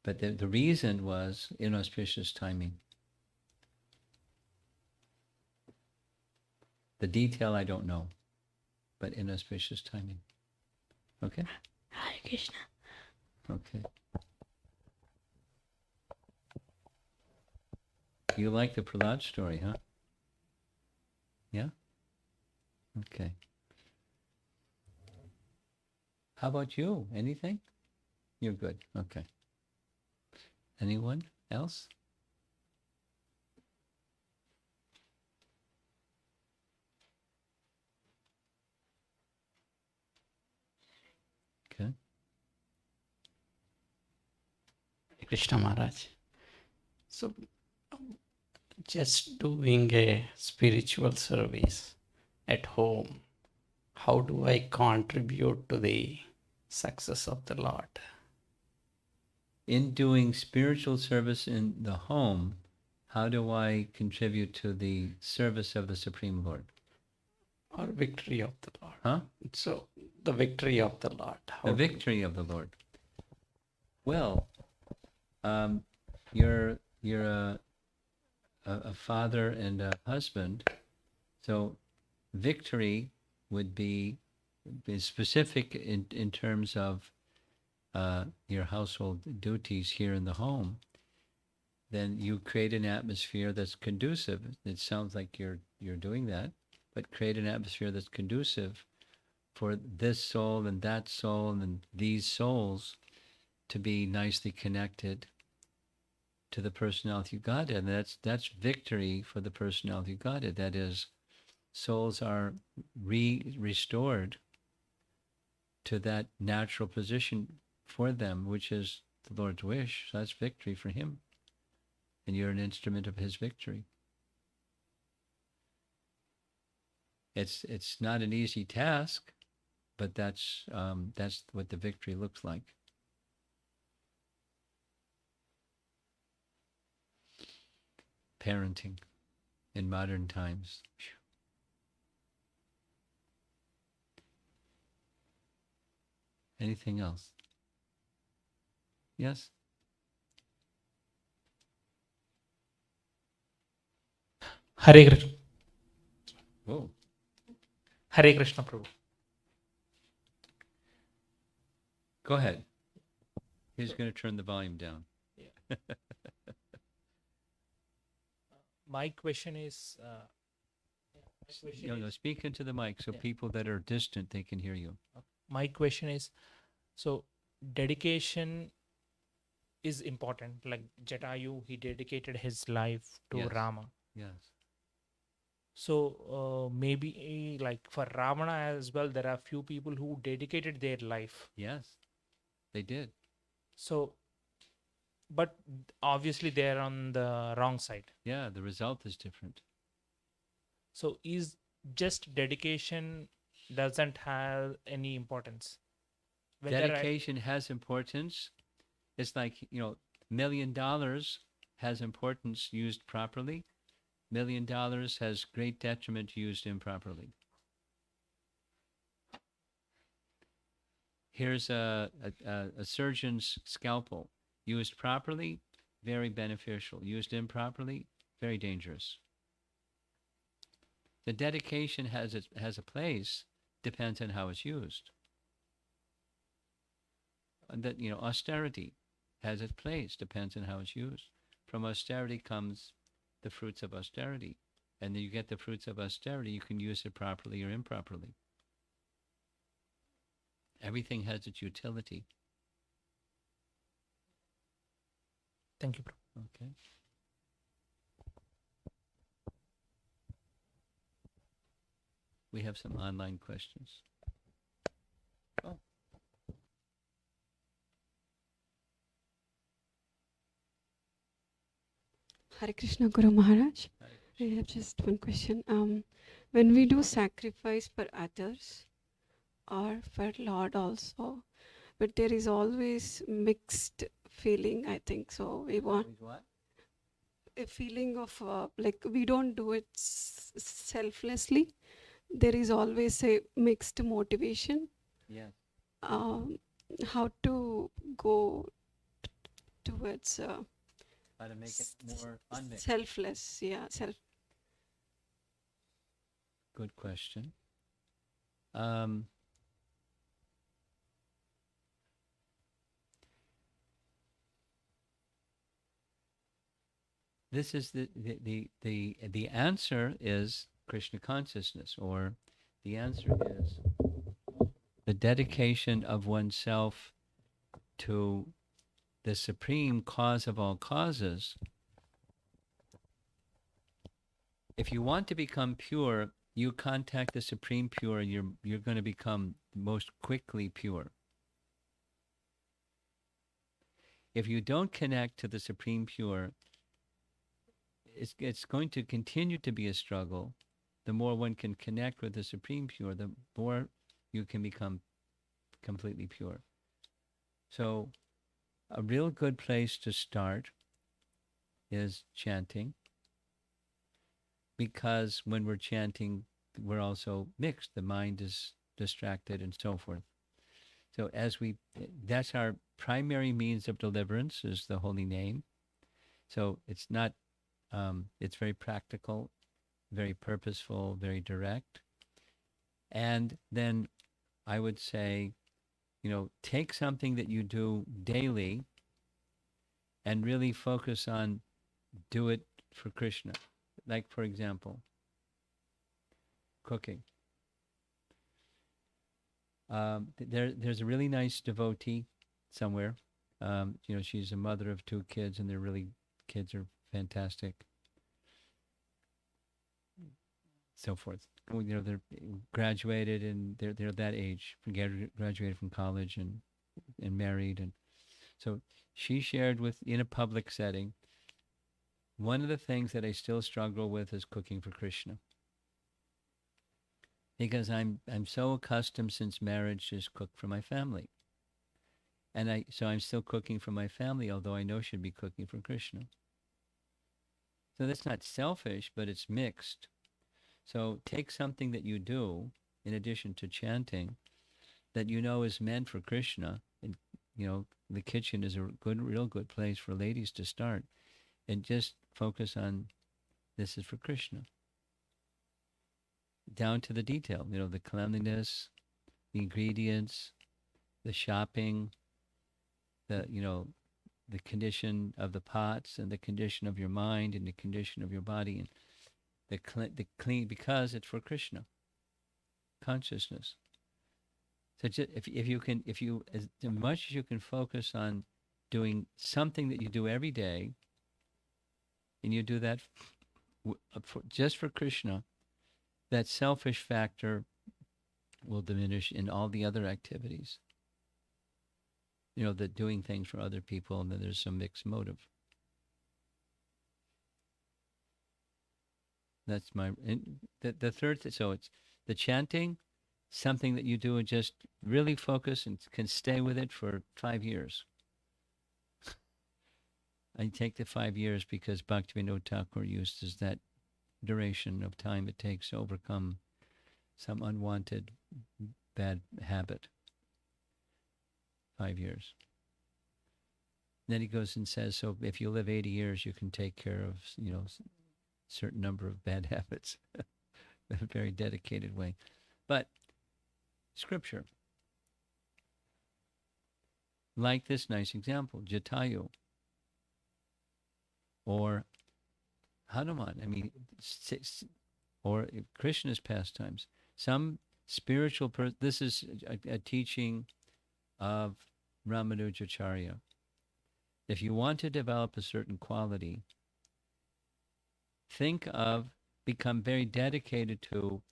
But the reason was inauspicious timing. The detail I don't know, but inauspicious timing. Okay? Hare Krishna. Okay. You like the Prahlad story, huh? Yeah? Okay. How about you? Anything? You're good. Okay. Anyone else? Okay. Krishna Maharaj. So, just doing a spiritual service at home, how do I contribute to the success of the Lord? In doing spiritual service in the home, how do I contribute to the service of the Supreme Lord? Or victory of the Lord? Huh? So, the victory of the Lord. The victory of the Lord. Well, you're a father and a husband, so victory would be specific in terms of your household duties here in the home. Then you create an atmosphere that's conducive. It sounds like you're doing that, but create an atmosphere that's conducive for this soul and that soul and these souls to be nicely connected to the personality of Godhead. And that's victory for the personality of Godhead. That is, souls are restored to that natural position for them, which is the Lord's wish. So that's victory for him. And you're an instrument of his victory. It's not an easy task, but that's what the victory looks like. Parenting in modern times. Anything else? Yes? Hare Krishna. Whoa. Hare Krishna, Prabhu. Go ahead. He's going to turn the volume down. Yeah. My question is, Speak into the mic so Yeah. people that are distant, they can hear you. my question is, so dedication is important. Like Jatayu, he dedicated his life to Yes. Rama. Yes. So maybe like for Ravana as well, there are few people who dedicated their life. Yes, they did. So, but obviously they're on the wrong side. Yeah, the result is different. So is just dedication doesn't have any importance. Whether Dedication has importance. It's like, $1 million has importance used properly. $1 million has great detriment used improperly. Here's a surgeon's scalpel. Used properly, very beneficial. Used improperly, very dangerous. The dedication has a place, depends on how it's used. And that, austerity has its place, depends on how it's used. From austerity comes the fruits of austerity. And then you get the fruits of austerity, you can use it properly or improperly. Everything has its utility. Thank you, bro. Okay. We have some online questions. Oh. Hare Krishna Guru Maharaj. Hare I have just one question. When we do sacrifice for others or for Lord also, but there is always mixed feeling, I think. So we want Always what? a feeling of like we don't do it selflessly. There is always a mixed motivation. Yes. How to go towards How to make it more unmixed. selfless? Yeah, Good question. This is the answer is Krishna consciousness, or the answer is the dedication of oneself to the supreme cause of all causes. If you want to become pure, you contact the supreme pure, and you're going to become most quickly pure. If you don't connect to the supreme pure, it's going to continue to be a struggle. The more one can connect with the supreme pure, the more you can become completely pure. So a real good place to start is chanting, because when we're chanting, we're also mixed. The mind is distracted and so forth. So that's our primary means of deliverance, is the holy name. So it's not, it's very practical, very purposeful, very direct. And then I would say, take something that you do daily and really focus on, do it for Krishna. Like, for example, cooking. There's a really nice devotee somewhere. She's a mother of 2 kids, and kids are fantastic. So forth. They're graduated, and they're that age, graduated from college and married, and so she shared in a public setting, one of the things that I still struggle with is cooking for Krishna. Because I'm so accustomed since marriage to just cook for my family. And so I'm still cooking for my family, although I know I should be cooking for Krishna. So that's not selfish, but it's mixed. So take something that you do, in addition to chanting, that is meant for Krishna. And, the kitchen is a real good place for ladies to start. And just focus on, this is for Krishna. Down to the detail, the cleanliness, the ingredients, the shopping, the the condition of the pots and the condition of your mind and the condition of your body and the clean, because it's for Krishna consciousness. So if you as much as you can focus on doing something that you do every day, and you do that just for Krishna, that selfish factor will diminish in all the other activities. The doing things for other people, and then there's some mixed motive. That's the third thing. So it's the chanting, something that you do and just really focus and can stay with it for 5 years. I take the 5 years because Bhaktivinoda Thakur uses that duration of time it takes to overcome some unwanted bad habit. 5 years. Then he goes and says, so if you live 80 years, you can take care of, certain number of bad habits in a very dedicated way. But scripture, like this nice example, Jatayu or Hanuman, or Krishna's pastimes. Some spiritual this is a teaching of Ramanujacharya. If you want to develop a certain quality, become very dedicated to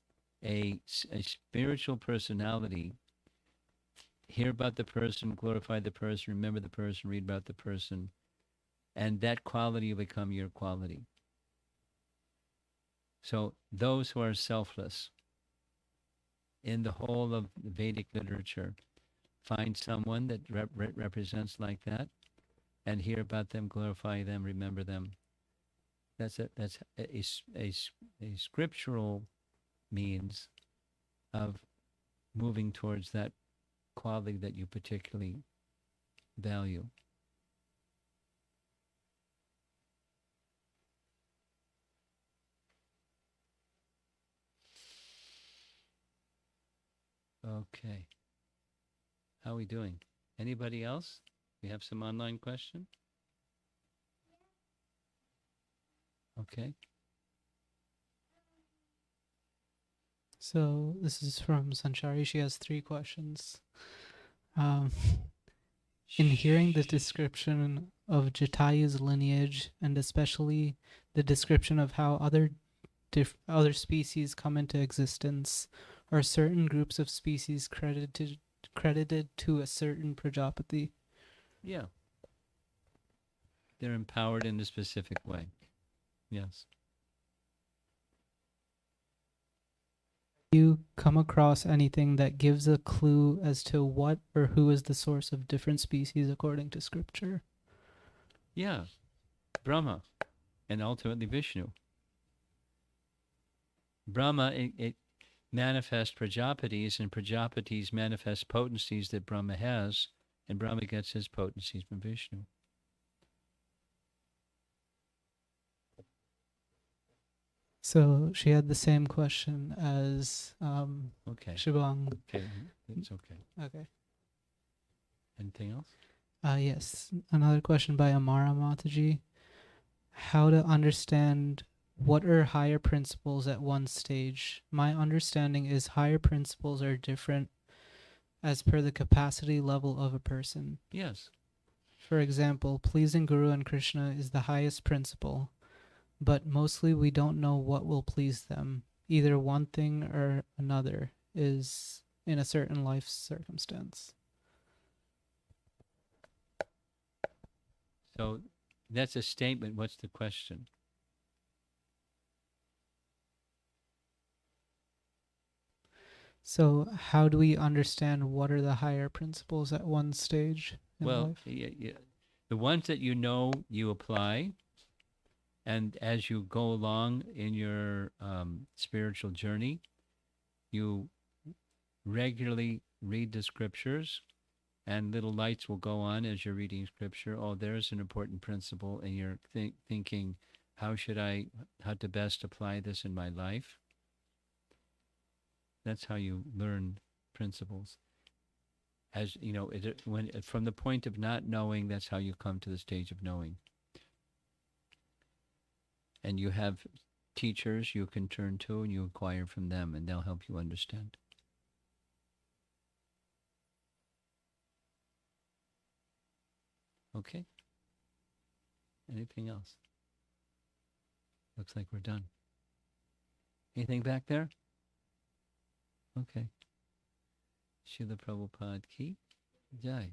a spiritual personality. Hear about the person, glorify the person, remember the person, read about the person, and that quality will become your quality. So those who are selfless in the whole of Vedic literature, find someone that represents like that, and hear about them, glorify them, remember them. That's a scriptural means of moving towards that quality that you particularly value. Okay. How are we doing? Anybody else? We have some online question? Okay. So this is from Sanchari. She has 3 questions. In hearing the description of Jatayu's lineage, and especially the description of how other species come into existence, are certain groups of species credited to a certain Prajapati? Yeah. They're empowered in a specific way. Yes. You come across anything that gives a clue as to what or who is the source of different species according to scripture? Yeah. Brahma and ultimately Vishnu. Brahma, it manifests Prajapatis, and Prajapatis manifest potencies that Brahma has, and Brahma gets his potencies from Vishnu. So she had the same question as Okay. Shubhang. Okay. It's okay. Okay. Anything else? Yes. Another question by Amara Mataji. How to understand what are higher principles at one stage? My understanding is higher principles are different as per the capacity level of a person. Yes. For example, pleasing Guru and Krishna is the highest principle, but mostly we don't know what will please them. Either one thing or another is in a certain life circumstance. So that's a statement. What's the question? So how do we understand what are the higher principles at one stage in life? The ones that you apply, and as you go along in your spiritual journey, you regularly read the scriptures, and little lights will go on as you're reading scripture. Oh, there's an important principle, and you're thinking, how to best apply this in my life? That's how you learn principles. as you know, when from the point of not knowing, that's how you come to the stage of knowing. And you have teachers you can turn to, and you inquire from them, and they'll help you understand. Okay. Anything else? Looks like we're done. Anything back there? Okay. Srila Prabhupada ki jai.